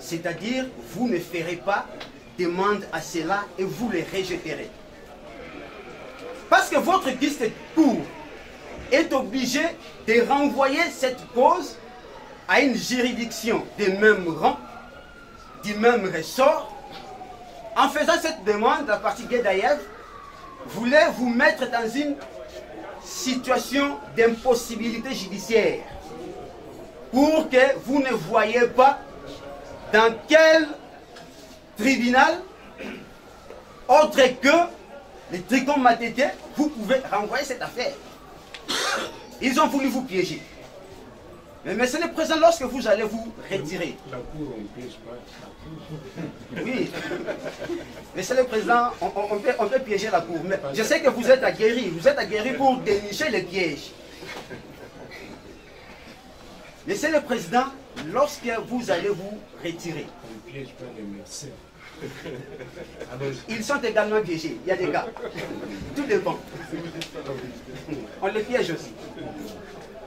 C'est-à-dire, vous ne ferez pas demande à cela et vous les rejetterez. Parce que votre guise de cour est obligé de renvoyer cette cause à une juridiction du même rang, du même ressort. En faisant cette demande, la partie Guedaïev voulait vous mettre dans une situation d'impossibilité judiciaire pour que vous ne voyez pas dans quel tribunal autre que les Tricom Matete, vous pouvez renvoyer cette affaire. Ils ont voulu vous piéger. Mais monsieur le président, lorsque vous allez vous retirer... La cour, on ne piège pas la cour. Oui. Monsieur le président, on peut piéger la cour. Mais je sais que vous êtes aguerri. Vous êtes aguerri pour dénicher les pièges. Monsieur le président, lorsque vous allez vous retirer... On ne piège pas les mercenaires. Ils sont également piégés. Il y a des cas. Tout dépend. On les piège aussi.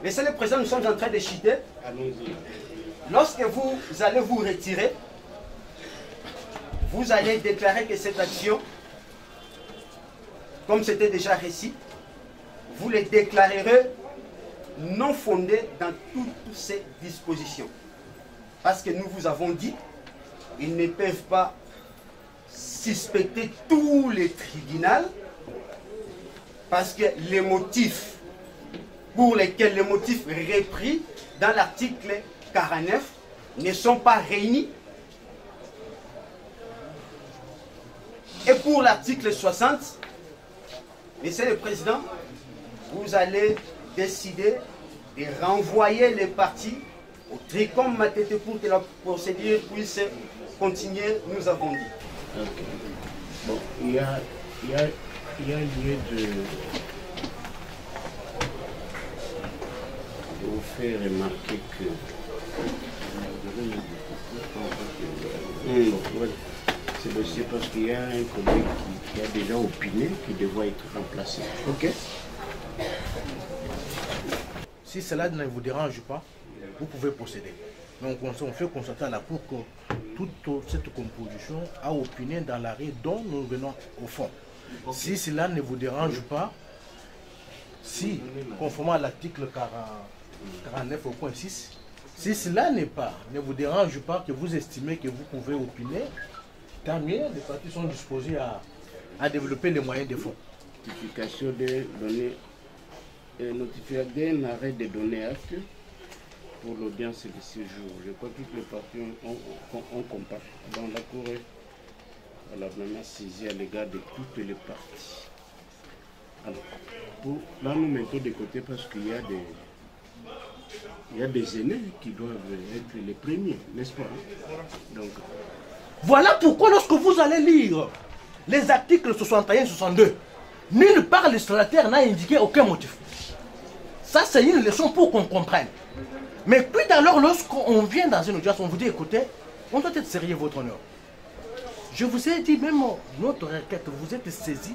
Monsieur le président, nous sommes en train de chuter. Allons-y. Lorsque vous allez vous retirer, vous allez déclarer que cette action, comme c'était déjà récit, vous les déclarerez non fondées dans toutes ces dispositions. Parce que nous vous avons dit, ils ne peuvent pas suspecter tous les tribunaux, parce que les motifs pour lesquels les motifs repris dans l'article 49 ne sont pas réunis. Et pour l'article 60, Monsieur le Président, vous allez décider de renvoyer les parties au Tricom Matete pour que la procédure puisse continuer, nous avons dit. Okay. Bon, il y a lieu de vous faire remarquer que c'est parce qu'il y a un collègue qui a déjà opiné qui devrait être remplacé. Ok. Si cela ne vous dérange pas, vous pouvez procéder. Donc on fait constater à la Cour que toute cette composition a opiné dans l'arrêt dont nous venons au fond. Okay. Si cela ne vous dérange pas, si, conformément à l'article 49 au point 6, si cela ne vous dérange pas, que vous estimez que vous pouvez opiner, tant mieux, les parties sont disposées à développer les moyens de fonds. Notification de données, notification d'un arrêt de données actes pour l'audience de ce jour. Je crois que toutes les parties ont comparé dans la Cour à la menace saisie à l'égard de toutes les parties. Alors, là, nous mettons de côté parce qu'il y a des aînés qui doivent être les premiers, n'est-ce pas? Donc, voilà pourquoi lorsque vous allez lire les articles 61 et 62, nulle part le législateur n'a indiqué aucun motif. Ça, c'est une leçon pour qu'on comprenne. Mais puis alors, lorsqu'on vient dans une audience, on vous dit, écoutez, on doit être sérieux, votre honneur. Je vous ai dit, même notre requête, vous êtes saisi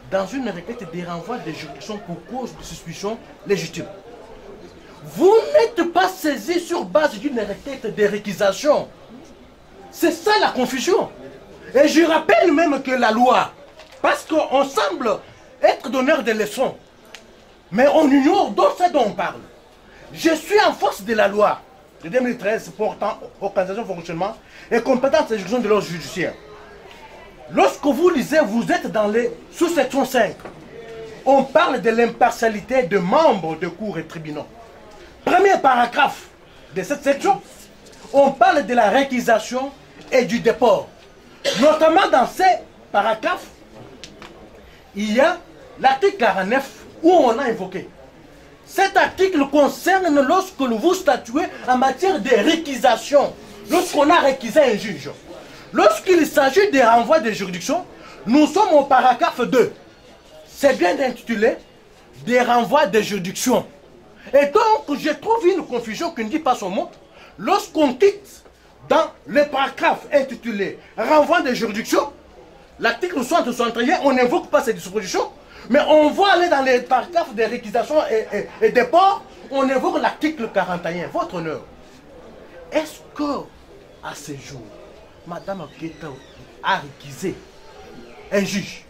dans une requête des renvois de juridiction pour cause de suspicion légitime. Vous n'êtes pas saisi sur base d'une requête de réquisition. C'est ça la confusion. Et je rappelle même que la loi, parce qu'on semble être donneur de leçons, mais on ignore dont on parle. Je suis en force de la loi de 2013 portant organisation, fonctionnement et compétences d'exécution de l'ordre judiciaire. Lorsque vous lisez, vous êtes dans les sous-section 5. On parle de l'impartialité de membres de cours et tribunaux. Premier paragraphe de cette section, on parle de la réquisition et du déport. Notamment dans ces paragraphes, il y a l'article 49 où on a évoqué. Cet article concerne lorsque vous statuez en matière de réquisition, lorsqu'on a réquisé un juge. Lorsqu'il s'agit des renvois de juridiction, nous sommes au paragraphe 2. C'est bien intitulé des renvois de juridiction. Et donc, je trouve une confusion qui ne dit pas son mot. Lorsqu'on quitte dans le paragraphe intitulé renvoi de juridiction, l'article 61, on n'invoque pas ces dispositions, mais on voit aller dans les paragraphes de réquisition et déport, on évoque l'article 41. Votre honneur, est-ce que, à ce jour, Madame Keta a réquisé un juge,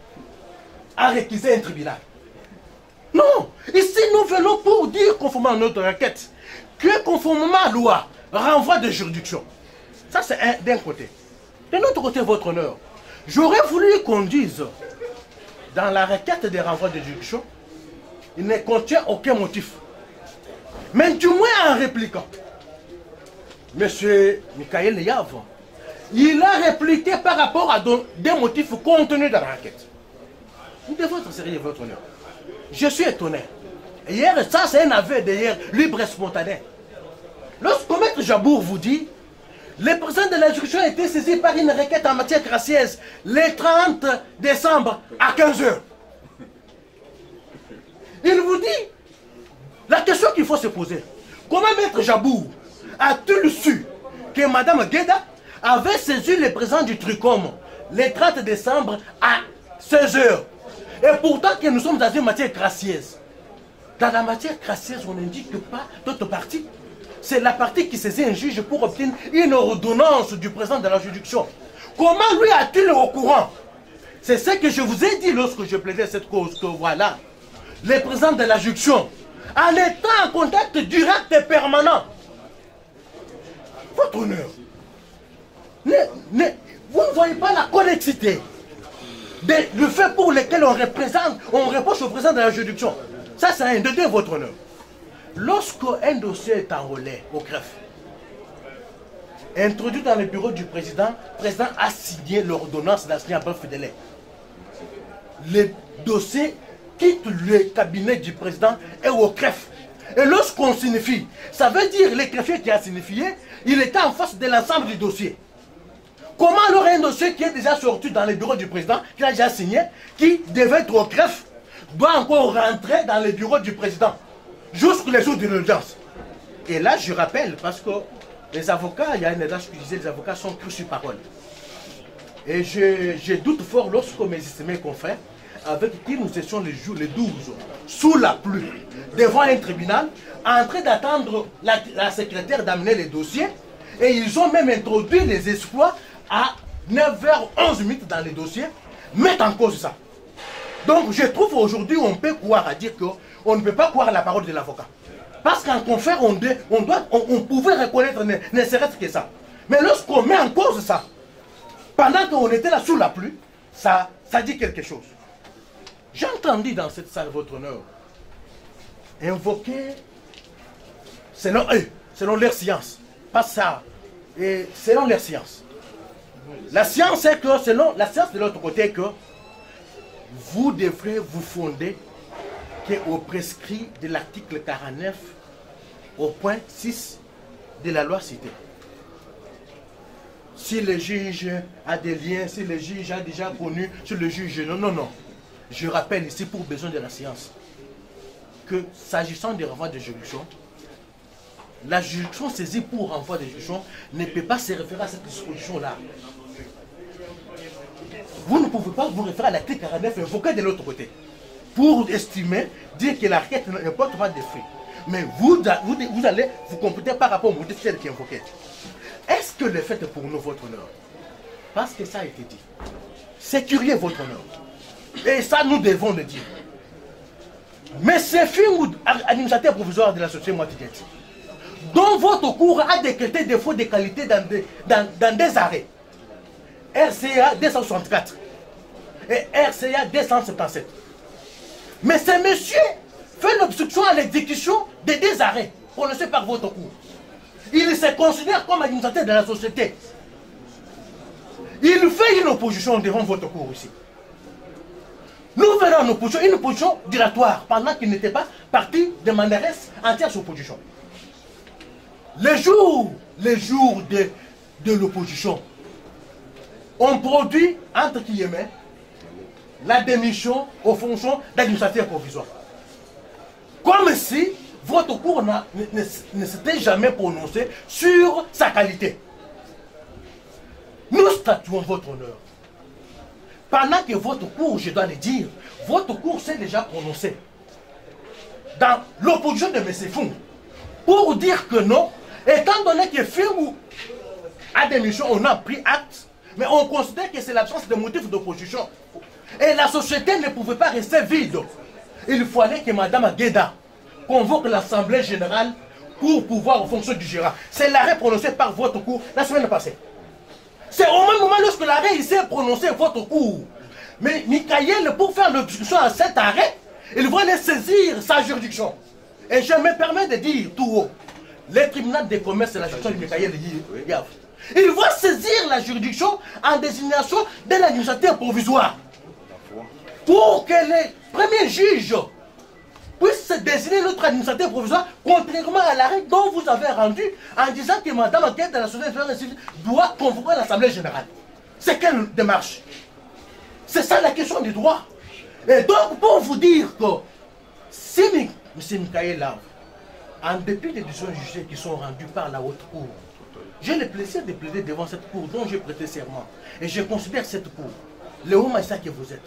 a réquisé un tribunal? Non! Ici, nous venons pour dire, conformément à notre requête, que conformément à la loi, renvoi de juridiction. Ça, c'est d'un côté. De l'autre côté, votre honneur, j'aurais voulu qu'on dise, dans la requête des renvois de juridiction, il ne contient aucun motif. Mais du moins en répliquant, M. Michael Yav il a répliqué par rapport à des motifs contenus dans la requête. Nous devons être sérieux, votre honneur. Je suis étonné. Hier, ça c'est un aveu d'hier, libre et spontané. Lorsque Maître Jabour vous dit, le président de la juridiction a été saisi par une requête en matière gracieuse le 30 décembre à 15 h. Il vous dit, la question qu'il faut se poser, comment Maître Jabour a-t-il su que Mme Gueda avait saisi le président du Tricom le 30 décembre à 16 h? Et pourtant que nous sommes dans une matière gracieuse. Dans la matière gracieuse, on n'indique pas d'autres parties. C'est la partie qui saisit un juge pour obtenir une ordonnance du président de la juridiction. Comment lui a-t-il au courant? C'est ce que je vous ai dit lorsque je plaidais cette cause, que voilà, le président de la juridiction, en étant en contact direct et permanent, votre honneur, vous ne voyez pas la connexité le fait pour lequel on reproche au président de la juridiction. Ça, c'est un de deux, votre honneur. Lorsqu'un dossier est enrôlé au greffe, introduit dans le bureau du président, le président a signé l'ordonnance d'assigner à bref de délai. Le dossier quitte le cabinet du président et au greffe. Et lorsqu'on signifie, ça veut dire le greffier qui a signifié, il était en face de l'ensemble du dossier. Comment alors un dossier qui est déjà sorti dans le bureau du président, qui a déjà signé, qui devait être au greffe, doit encore rentrer dans le bureau du président jusqu'au jour de l'audience? Et là, je rappelle, parce que les avocats, il y a un adage qui disait les avocats sont crus sur parole. Et je doute fort lorsque mes estimés confrères, avec qui nous étions les 12, sous la pluie, devant un tribunal, en train d'attendre la secrétaire d'amener les dossiers, et ils ont même introduit les exploits à 9h11 dans les dossiers, mettent en cause ça. Donc je trouve aujourd'hui on peut croire à dire qu'on ne peut pas croire la parole de l'avocat. Parce qu'en confère, on pouvait reconnaître ne serait-ce que ça. Mais lorsqu'on met en cause ça, pendant qu'on était là sous la pluie, ça dit quelque chose. J'ai entendu dans cette salle, votre honneur, invoquer, selon eux, selon leur science, pas ça, et selon leur science. La science est que, selon la science de l'autre côté, que vous devrez vous fonder au prescrit de l'article 49 au point 6 de la loi citée. Si le juge a des liens, si le juge a déjà connu, si le juge... Non. Je rappelle ici, pour besoin de la science, que s'agissant des renvois de juridiction, la juridiction saisie pour renvoi de juridiction ne peut pas se référer à cette disposition-là. Vous ne pouvez pas vous référer à l'article 49 invoqué de l'autre côté pour estimer, dire que la requête ne porte pas de fruits. Mais vous allez vous compléter par rapport au motif qui est invoqué. Est-ce que le fait est pour nous, votre honneur? Parce que ça a été dit. C'est curieux, votre honneur. Et ça, nous devons le dire. Mais c'est Fingou, administrateur provisoire de la société Moitié, dont votre cours a décrété des fautes de qualité dans des arrêts. RCA 264 et RCA 277. Mais ce monsieur fait l'obstruction à l'exécution de des arrêts prononcés par votre cours. Il se considère comme administrateur de la société. Il fait une opposition devant votre cours ici. Nous verrons une opposition dilatoire pendant qu'il n'était pas parti de Mandarès entière sur opposition. Les jours de l'opposition, on produit, entre guillemets, la démission aux fonctions d'administrateur provisoire. Comme si votre cours ne s'était jamais prononcé sur sa qualité. Nous statuons votre honneur. Pendant que votre cours, je dois le dire, votre cours s'est déjà prononcé dans l'opposition de M. Fung pour dire que non, étant donné que Fung a démission, on a pris acte, mais on considère que c'est l'absence de motifs d'opposition. Et la société ne pouvait pas rester vide. Il fallait que Mme Gueda convoque l'Assemblée générale pour pouvoir en fonction du gérant. C'est l'arrêt prononcé par votre cours la semaine passée. C'est au même moment lorsque l'arrêt s'est prononcé votre cours. Mais Michael, pour faire l'obstruction à cet arrêt, il voulait saisir sa juridiction. Et je me permets de dire tout haut, le tribunal des commerces et la juridiction de Michael Yav Il va saisir la juridiction en désignation d'un administrateur provisoire. Pour que les premiers juges puissent désigner notre administrateur provisoire, contrairement à l'arrêt dont vous avez rendu en disant que Mme Akeda de la Société nationale civile doit convoquer l'Assemblée générale. C'est quelle démarche? C'est ça la question du droit. Et donc, pour vous dire que si M. Michael Lave, en dépit des décisions jugées qui sont rendues par la haute cour, j'ai le plaisir de plaider devant cette cour dont j'ai prêté serment. Et je considère cette cour, le haut magistrat que vous êtes,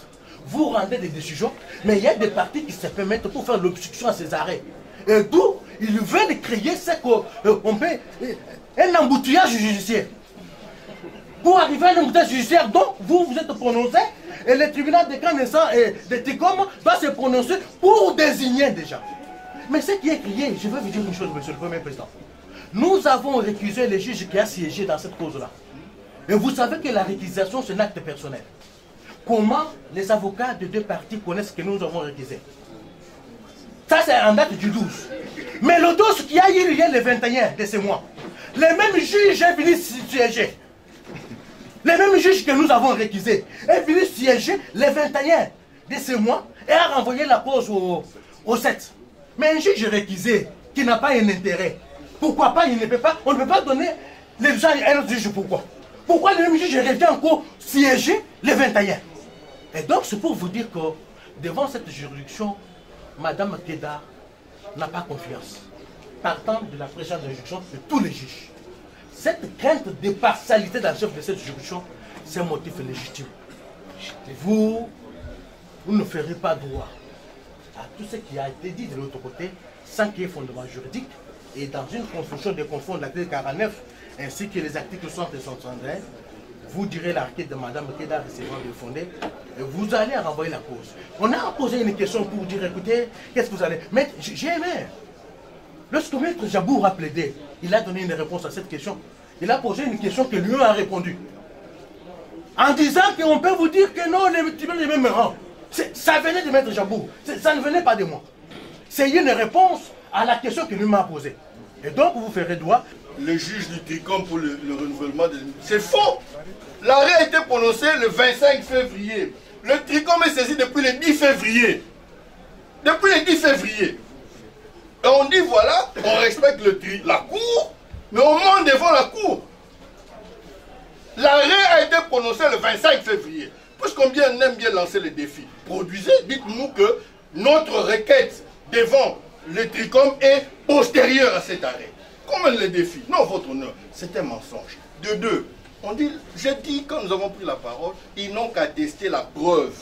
vous rendez des décisions, mais il y a des partis qui se permettent pour faire l'obstruction à ces arrêts. Et d'où ils veulent créer un embouteillage judiciaire. Pour arriver à un embouteillage judiciaire dont vous êtes prononcé, et le tribunal de Canessant et de Ticom doit se prononcer pour désigner déjà. Mais ce qui est crié, je vais vous dire une chose, monsieur le Premier Président. Nous avons récusé le juge qui a siégé dans cette cause-là. Et vous savez que la réquisition, c'est un acte personnel. Comment les avocats de deux parties connaissent que nous avons réquisé? Ça, c'est en date du 12. Mais le dos qui a eu lieu le 21 de ce mois, les mêmes juges est venu siéger. Les mêmes juges que nous avons réquisés est venu siéger le 21 de ce mois et a renvoyé la cause au 7. Mais un juge réquisé qui n'a pas un intérêt, pourquoi pas, on ne peut pas donner les gens à un autre juge, pourquoi? Pourquoi le même juge revient encore siéger le 21? Et donc c'est pour vous dire que devant cette juridiction, Mme Akeda n'a pas confiance, partant de la présidente de la juridiction de tous les juges. Cette crainte de partialité dans le chef de cette juridiction, c'est un motif légitime. Vous ne ferez pas droit à tout ce qui a été dit de l'autre côté, sans qu'il y ait fondement juridique, et dans une confusion de confondre l'article 49 ainsi que les articles 60 et 61, vous direz l'article de Mme Akeda recevant de fondé, et vous allez renvoyer la cause. On a posé une question pour dire, écoutez, qu'est-ce que vous allez... Mais j'ai aimé. Lorsque Maître Jabour a plaidé, il a donné une réponse à cette question. Il a posé une question que lui a répondu. En disant qu'on peut vous dire que non, les tribunaux les mêmes rangs. Ça venait de Maître Jabour. Ça ne venait pas de moi. C'est une réponse à la question que lui m'a posée. Et donc, vous ferez droit. Le juge du Tricom pour le renouvellement de... C'est faux. L'arrêt a été prononcé le 25 février. Le Tricom est saisi depuis le 10 février. Depuis le 10 février. Et on dit, voilà, on respecte la cour, mais on ment devant la cour. L'arrêt a été prononcé le 25 février. Puisqu'on aime bien lancer les défis, produisez, dites-nous que notre requête devant le Tricom est postérieure à cet arrêt. Comment le défi? Non, votre honneur, c'est un mensonge. De deux, on dit, j'ai dit quand nous avons pris la parole, ils n'ont qu'à tester la preuve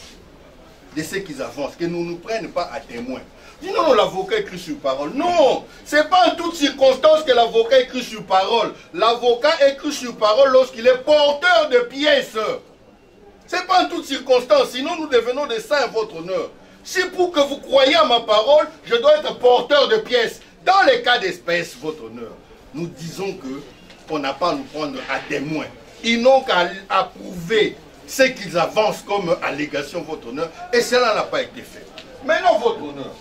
de ce qu'ils avancent, que nous ne nous prennent pas à témoin. Dis non, l'avocat écrit sur parole. Non, ce n'est pas en toutes circonstances que l'avocat écrit sur parole. L'avocat écrit sur parole lorsqu'il est porteur de pièces. Ce n'est pas en toutes circonstances, sinon nous devenons des saints à votre honneur. Si pour que vous croyiez à ma parole, je dois être porteur de pièces. Dans les cas d'espèce, votre honneur, nous disons qu'on n'a pas à nous prendre à témoin. Ils n'ont qu'à approuver ce qu'ils avancent comme allégation, votre honneur, et cela n'a pas été fait. Maintenant, votre honneur,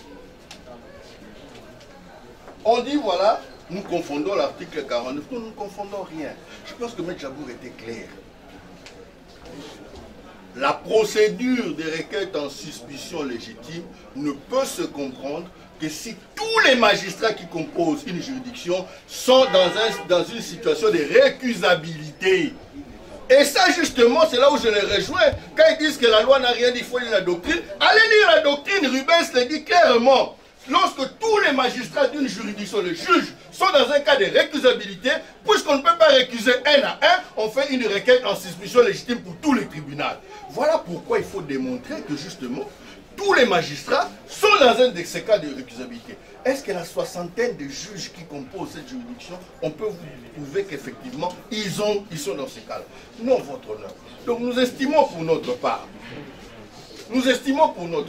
on dit, voilà, nous confondons l'article 49. Nous ne confondons rien. Je pense que M. Jabour était clair. La procédure des requêtes en suspicion légitime ne peut se comprendre que si tous les magistrats qui composent une juridiction sont dans une situation de récusabilité. Et ça, justement, c'est là où je les rejoins. Quand ils disent que la loi n'a rien dit, il faut lire la doctrine. Allez lire la doctrine, Rubens le dit clairement. Lorsque tous les magistrats d'une juridiction, les juges, sont dans un cas de récusabilité, puisqu'on ne peut pas récuser un à un, on fait une requête en suspicion légitime pour tous les tribunaux. Voilà pourquoi il faut démontrer que justement, tous les magistrats sont dans un de ces cas de récusabilité. Est-ce que la soixantaine de juges qui composent cette juridiction, on peut vous prouver qu'effectivement, ils sont dans ces cas-là? Non, votre honneur. Donc nous estimons pour notre part, votre honneur,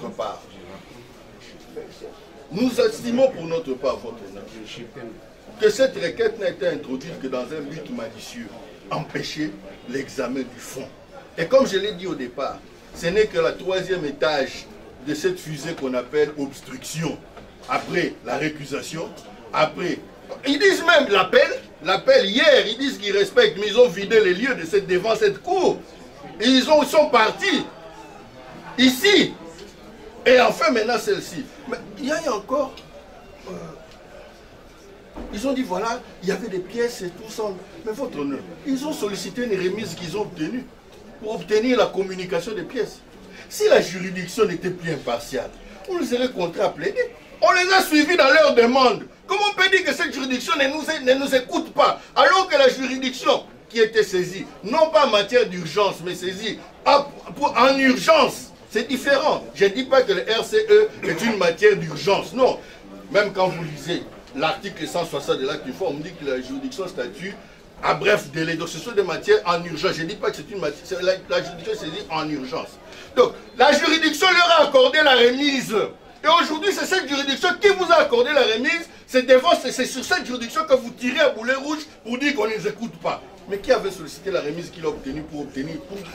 que cette requête n'a été introduite que dans un but malicieux, empêcher l'examen du fond. Et comme je l'ai dit au départ, ce n'est que la troisième étage de cette fusée qu'on appelle obstruction. Après la récusation, après, ils disent même l'appel, l'appel hier, ils disent qu'ils respectent, mais ils ont vidé les lieux devant cette cour. Et ils sont partis. Ici. Et enfin, maintenant, celle-ci. Mais il y a encore... ils ont dit, voilà, il y avait des pièces et tout ça. Mais votre honneur, ils ont sollicité une remise qu'ils ont obtenue pour obtenir la communication des pièces. Si la juridiction n'était plus impartiale, on les aurait contraints à plaider. On les a suivis dans leur demande. Comment on peut dire que cette juridiction ne nous écoute pas, alors que la juridiction qui était saisie, non pas en matière d'urgence, mais saisie en urgence, c'est différent. Je ne dis pas que le RCE est une matière d'urgence, non. Même quand vous lisez l'article 160 de l'acte du fond, on me dit que la juridiction statue à bref délai. Donc ce sont des matières en urgence. Je ne dis pas que c'est une matière, la juridiction est saisie en urgence. Donc la juridiction leur a accordé la remise. Et aujourd'hui, c'est cette juridiction qui vous a accordé la remise. C'est sur cette juridiction que vous tirez à boulet rouge pour dire qu'on ne les écoute pas. Mais qui avait sollicité la remise qu'il a obtenue pour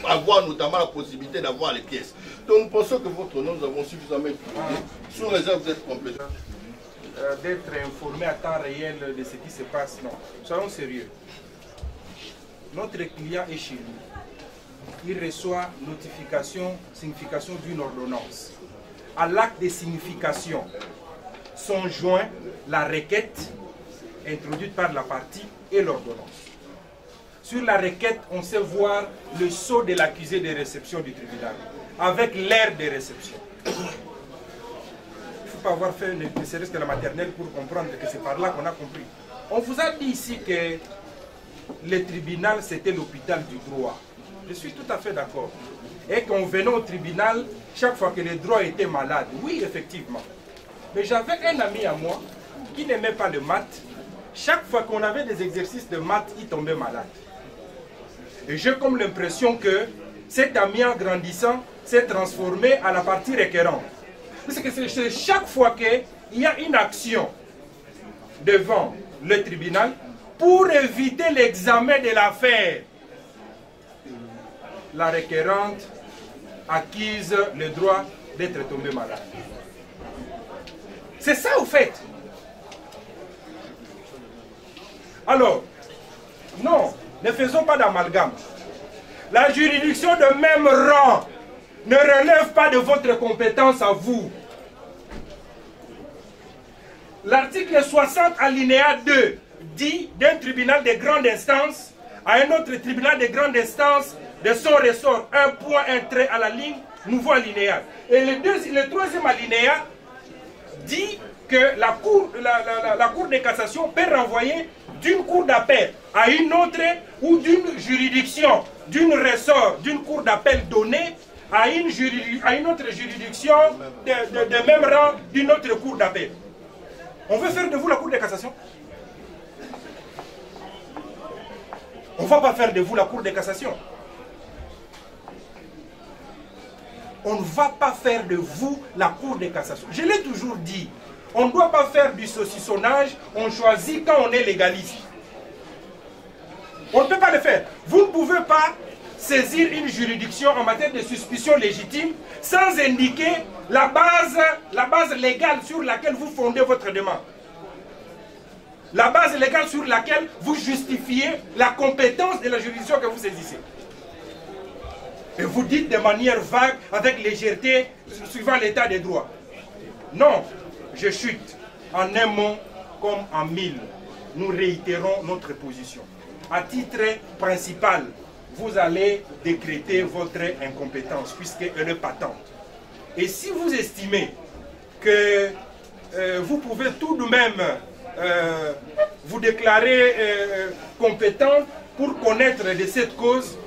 avoir notamment la possibilité d'avoir les pièces. Donc nous pensons que votre nom, nous avons suffisamment étudié. Sous réserve d'être compétent. D'être informé à temps réel de ce qui se passe, non. Soyons sérieux. Notre client est chez lui. Il reçoit signification d'une ordonnance. À l'acte de signification sont joints la requête introduite par la partie et l'ordonnance. Sur la requête, on sait voir le sceau de l'accusé de réception du tribunal, avec l'aire de réception. Il ne faut pas avoir fait ne serait-ce que la maternelle pour comprendre que c'est par là qu'on a compris. On vous a dit ici que le tribunal, c'était l'hôpital du droit. Je suis tout à fait d'accord. Et qu'on venait au tribunal chaque fois que le droit était malade. Oui, effectivement. Mais j'avais un ami à moi qui n'aimait pas le maths. Chaque fois qu'on avait des exercices de maths, il tombait malade. Et j'ai comme l'impression que cet ami en grandissant s'est transformé à la partie requérante. Parce que c'est chaque fois qu'il y a une action devant le tribunal pour éviter l'examen de l'affaire, la requérante acquise le droit d'être tombée malade. C'est ça au fait. Alors, non, ne faisons pas d'amalgame. La juridiction de même rang ne relève pas de votre compétence à vous. L'article 60 alinéa 2 dit d'un tribunal de grande instance à un autre tribunal de grande instance de son ressort, un point, un trait à la ligne, nouveau alinéa. Et le troisième alinéa dit que la cour de cassation peut renvoyer d'une cour d'appel à une autre ou d'une juridiction, d'une ressort, d'une cour d'appel donnée à une autre juridiction de même rang d'une autre cour d'appel. On veut faire de vous la cour de cassation? On ne va pas faire de vous la cour de cassation. On ne va pas faire de vous la cour de cassation. Je l'ai toujours dit. On ne doit pas faire du saucissonnage. On choisit quand on est légaliste. On ne peut pas le faire. Vous ne pouvez pas saisir une juridiction en matière de suspicion légitime sans indiquer la base légale sur laquelle vous fondez votre demande. La base légale sur laquelle vous justifiez la compétence de la juridiction que vous saisissez. Et vous dites de manière vague, avec légèreté, suivant l'état des droits. Non, je chute. En un mot comme en mille, nous réitérons notre position. À titre principal, vous allez décréter votre incompétence, puisqu'elle est patente. Et si vous estimez que vous pouvez tout de même vous déclarer compétent pour connaître de cette cause,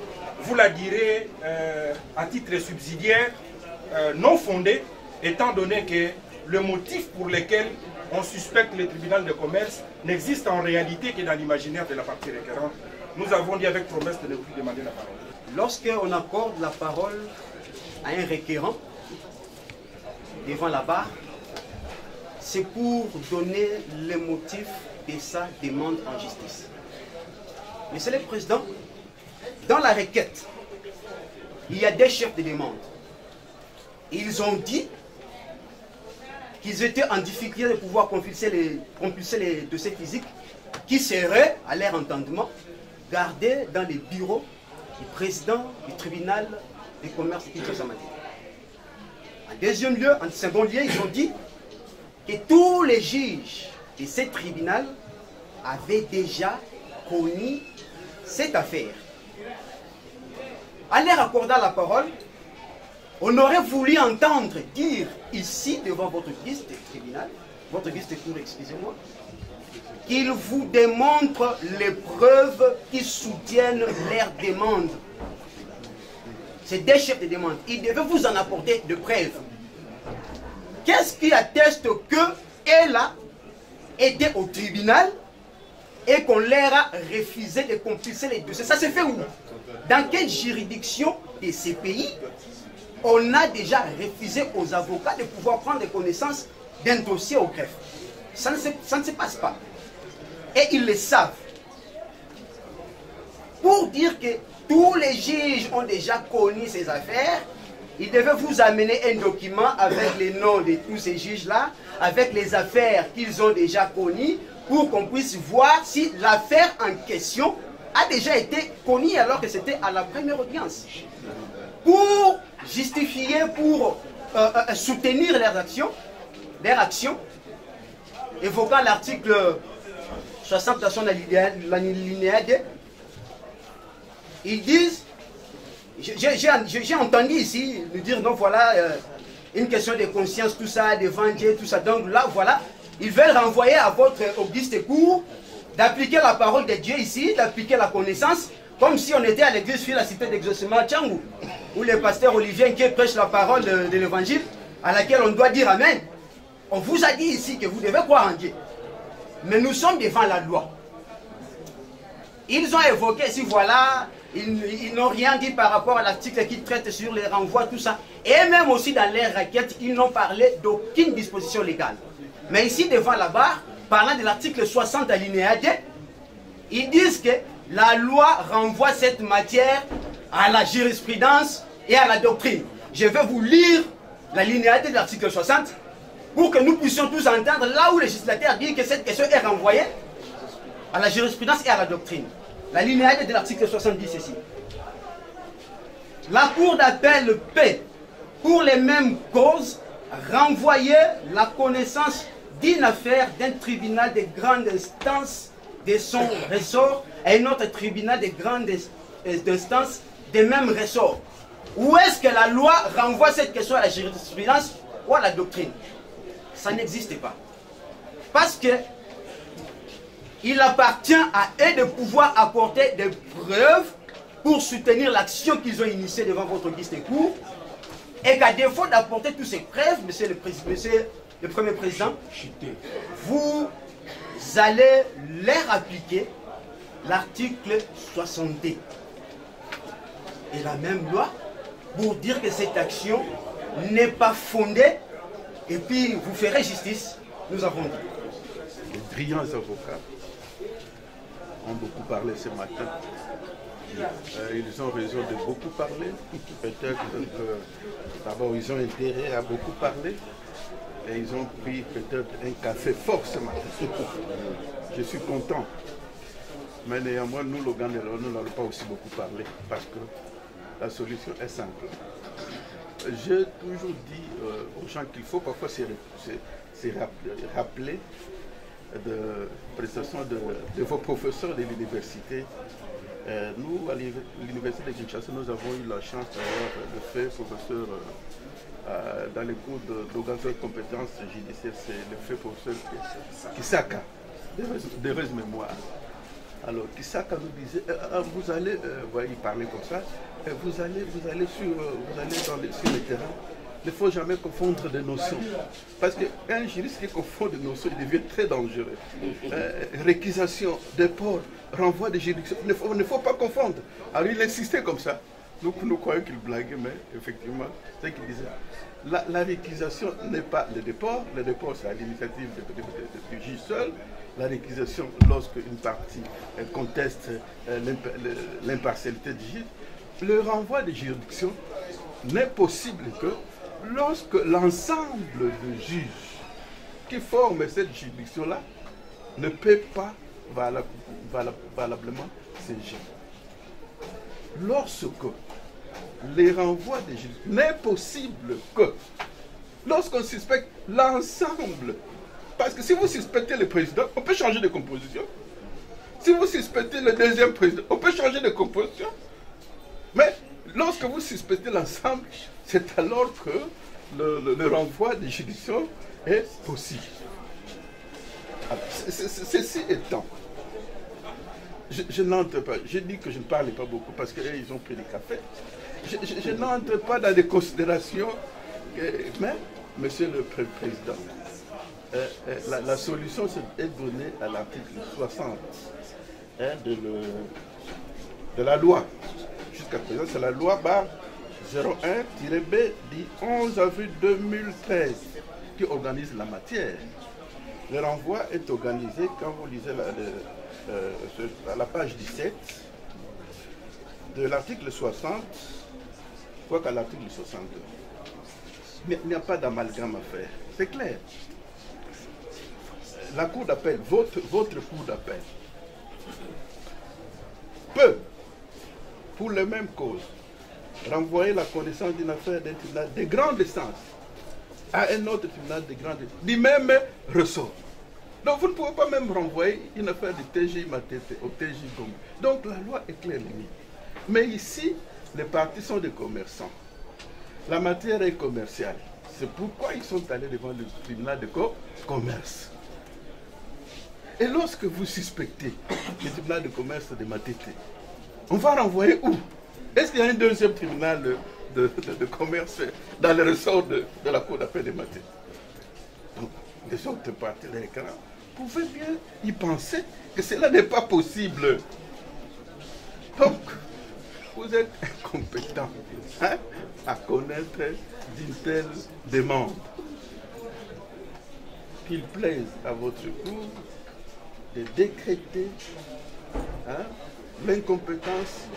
vous la direz à titre subsidiaire, non fondé, étant donné que le motif pour lequel on suspecte le tribunal de commerce n'existe en réalité que dans l'imaginaire de la partie requérante. Nous avons dit avec promesse de ne plus demander la parole. Lorsqu'on accorde la parole à un requérant devant la barre, c'est pour donner le motif de sa demande en justice. Monsieur le Président, dans la requête, il y a des chefs de demande. Ils ont dit qu'ils étaient en difficulté de pouvoir compulser les dossiers physiques qui seraient, à leur entendement, gardés dans les bureaux du président du tribunal de commerce de Kinshasa-Matadi. En deuxième lieu, en second lieu, ils ont dit que tous les juges de ce tribunal avaient déjà connu cette affaire. En leur accordant la parole, on aurait voulu entendre dire ici, devant votre guiste tribunal, votre guiste de cour, excusez-moi, qu'ils vous démontrent les preuves qui soutiennent leurs demandes. C'est des chefs de demande. Ils devaient vous en apporter de preuves. Qu'est-ce qui atteste qu'elle a été au tribunal et qu'on leur a refusé de compulser les dossiers? Ça s'est fait où? Dans quelle juridiction de ces pays on a déjà refusé aux avocats de pouvoir prendre connaissance d'un dossier au greffe? Ça ne se passe pas. Et ils le savent. Pour dire que tous les juges ont déjà connu ces affaires, ils devaient vous amener un document avec les noms de tous ces juges-là, avec les affaires qu'ils ont déjà connues, pour qu'on puisse voir si l'affaire en question a déjà été connue alors que c'était à la première audience. Pour justifier, pour soutenir leurs actions, évoquant l'article 60 de son alinéa 2, ils disent, j'ai entendu ici nous dire, donc voilà, une question de conscience, tout ça, devant Dieu, tout ça, donc là, voilà, ils veulent renvoyer à votre auguste cour d'appliquer la parole de Dieu ici, d'appliquer la connaissance, comme si on était à l'église sur la cité d'exaucement à Tchangou, où le pasteur Olivier qui prêche la parole de l'évangile, à laquelle on doit dire Amen. On vous a dit ici que vous devez croire en Dieu. Mais nous sommes devant la loi. Ils ont évoqué ici, voilà, ils n'ont rien dit par rapport à l'article qui traite sur les renvois, tout ça. Et même aussi dans les requêtes, ils n'ont parlé d'aucune disposition légale. Mais ici, devant la barre, parlant de l'article 60 alinéa 2, ils disent que la loi renvoie cette matière à la jurisprudence et à la doctrine. Je vais vous lire l'alinéa 2 de l'article 60 pour que nous puissions tous entendre là où le législateur dit que cette question est renvoyée à la jurisprudence et à la doctrine. L'alinéa 2 de l'article 60 dit ceci. La cour d'appel peut, pour les mêmes causes, renvoyer la connaissance d'une affaire d'un tribunal de grande instance de son ressort à un autre tribunal de grande instance des mêmes ressorts. Où est-ce que la loi renvoie cette question à la jurisprudence ou à la doctrine? Ça n'existe pas. Parce que il appartient à eux de pouvoir apporter des preuves pour soutenir l'action qu'ils ont initiée devant votre guiste cour, et qu'à défaut d'apporter toutes ces preuves, monsieur le Premier Président, vous allez leur appliquer l'article 62 et la même loi pour dire que cette action n'est pas fondée, et puis vous ferez justice, nous avons dit. Les brillants avocats ont beaucoup parlé ce matin. Ils ont raison de beaucoup parler. Peut-être que d'abord ils ont intérêt à beaucoup parler. Et ils ont pris peut-être un café fort ce matin. Je suis content. Mais néanmoins, nous, le Ghana, nous n'allons pas aussi beaucoup parler parce que la solution est simple. J'ai toujours dit aux gens qu'il faut parfois se rappeler de prestations de vos professeurs de l'université. Nous, à l'université de Kinshasa, nous avons eu la chance d'avoir de faire professeur dans les cours d'organisation de compétences judiciaires, c'est le fait professeur Kisaka, d'heureuse mémoire. Alors, Kisaka nous disait, vous allez, il parlait comme ça, vous allez sur le terrain. Il ne faut jamais confondre des notions. Parce qu'un juriste qui confond des notions, il devient très dangereux. Réquisition, déport, renvoi de juridiction, il ne faut pas confondre. Alors il insistait comme ça. Nous croyons qu'il blaguait, mais effectivement, c'est ce qu'il disait. La réquisition n'est pas le déport c'est à l'initiative du juge seul. La réquisition, lorsque une partie conteste l'impartialité du juge, le renvoi de juridiction n'est possible que lorsque l'ensemble des juges qui forme cette juridiction-là ne peut pas valablement siéger. Lorsque les renvois des juges n'est possible que lorsqu'on suspecte l'ensemble. Parce que si vous suspectez le président, on peut changer de composition. Si vous suspectez le deuxième président, on peut changer de composition. Mais lorsque vous suspectez l'ensemble, c'est alors que le renvoi des juridictions est possible. Alors, ceci étant, je n'entre pas, je dis que je ne parlais pas beaucoup parce qu'ils ont pris des cafés. Je n'entre pas dans des considérations, mais, Monsieur le Président, la solution est donnée à l'article 60 de la loi. Jusqu'à présent, c'est la loi barre 01-B du 11 avril 2013 qui organise la matière. Le renvoi est organisé quand vous lisez la page 17 de l'article 60, quoi qu'à l'article 62. Mais il n'y a pas d'amalgame à faire. C'est clair. La cour d'appel, votre cour d'appel, peut, pour les mêmes causes, renvoyer la connaissance d'une affaire d'un tribunal de grande instance à un autre tribunal de grande instance, du même ressort. Donc vous ne pouvez pas même renvoyer une affaire de TJ Matete au TJ Gombe. Donc la loi est claire limite. Mais ici, les partis sont des commerçants. La matière est commerciale. C'est pourquoi ils sont allés devant le tribunal de commerce. Et lorsque vous suspectez le tribunal de commerce de Matete, on va renvoyer où? Est-ce qu'il y a un deuxième tribunal de commerce dans le ressort de la cour d'appel de Matete? Donc, les autres parties de l'écran pouvaient bien y penser que cela n'est pas possible. Donc, vous êtes incompétent à connaître d'une telle demande. Qu'il plaise à votre cour de décréter l'incompétence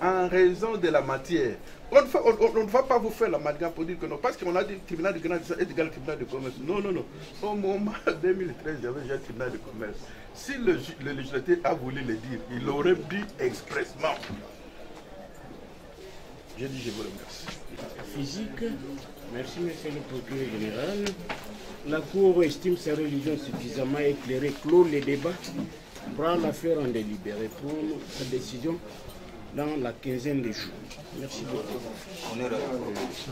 en raison de la matière. On ne va pas vous faire l'amalgame pour dire que non, parce qu'on a dit tribunal de grande instance est égal au tribunal de commerce. Non, non, non. Au moment 2013, il y avait déjà un tribunal de commerce. Si le législateur a voulu le dire, il aurait dit expressement. Je dis, je vous remercie. Physique, merci, monsieur le procureur général. La Cour estime sa religion suffisamment éclairée, clôt les débats, prend l'affaire en délibéré, prend sa décision dans la quinzaine de jours. Merci beaucoup. Merci.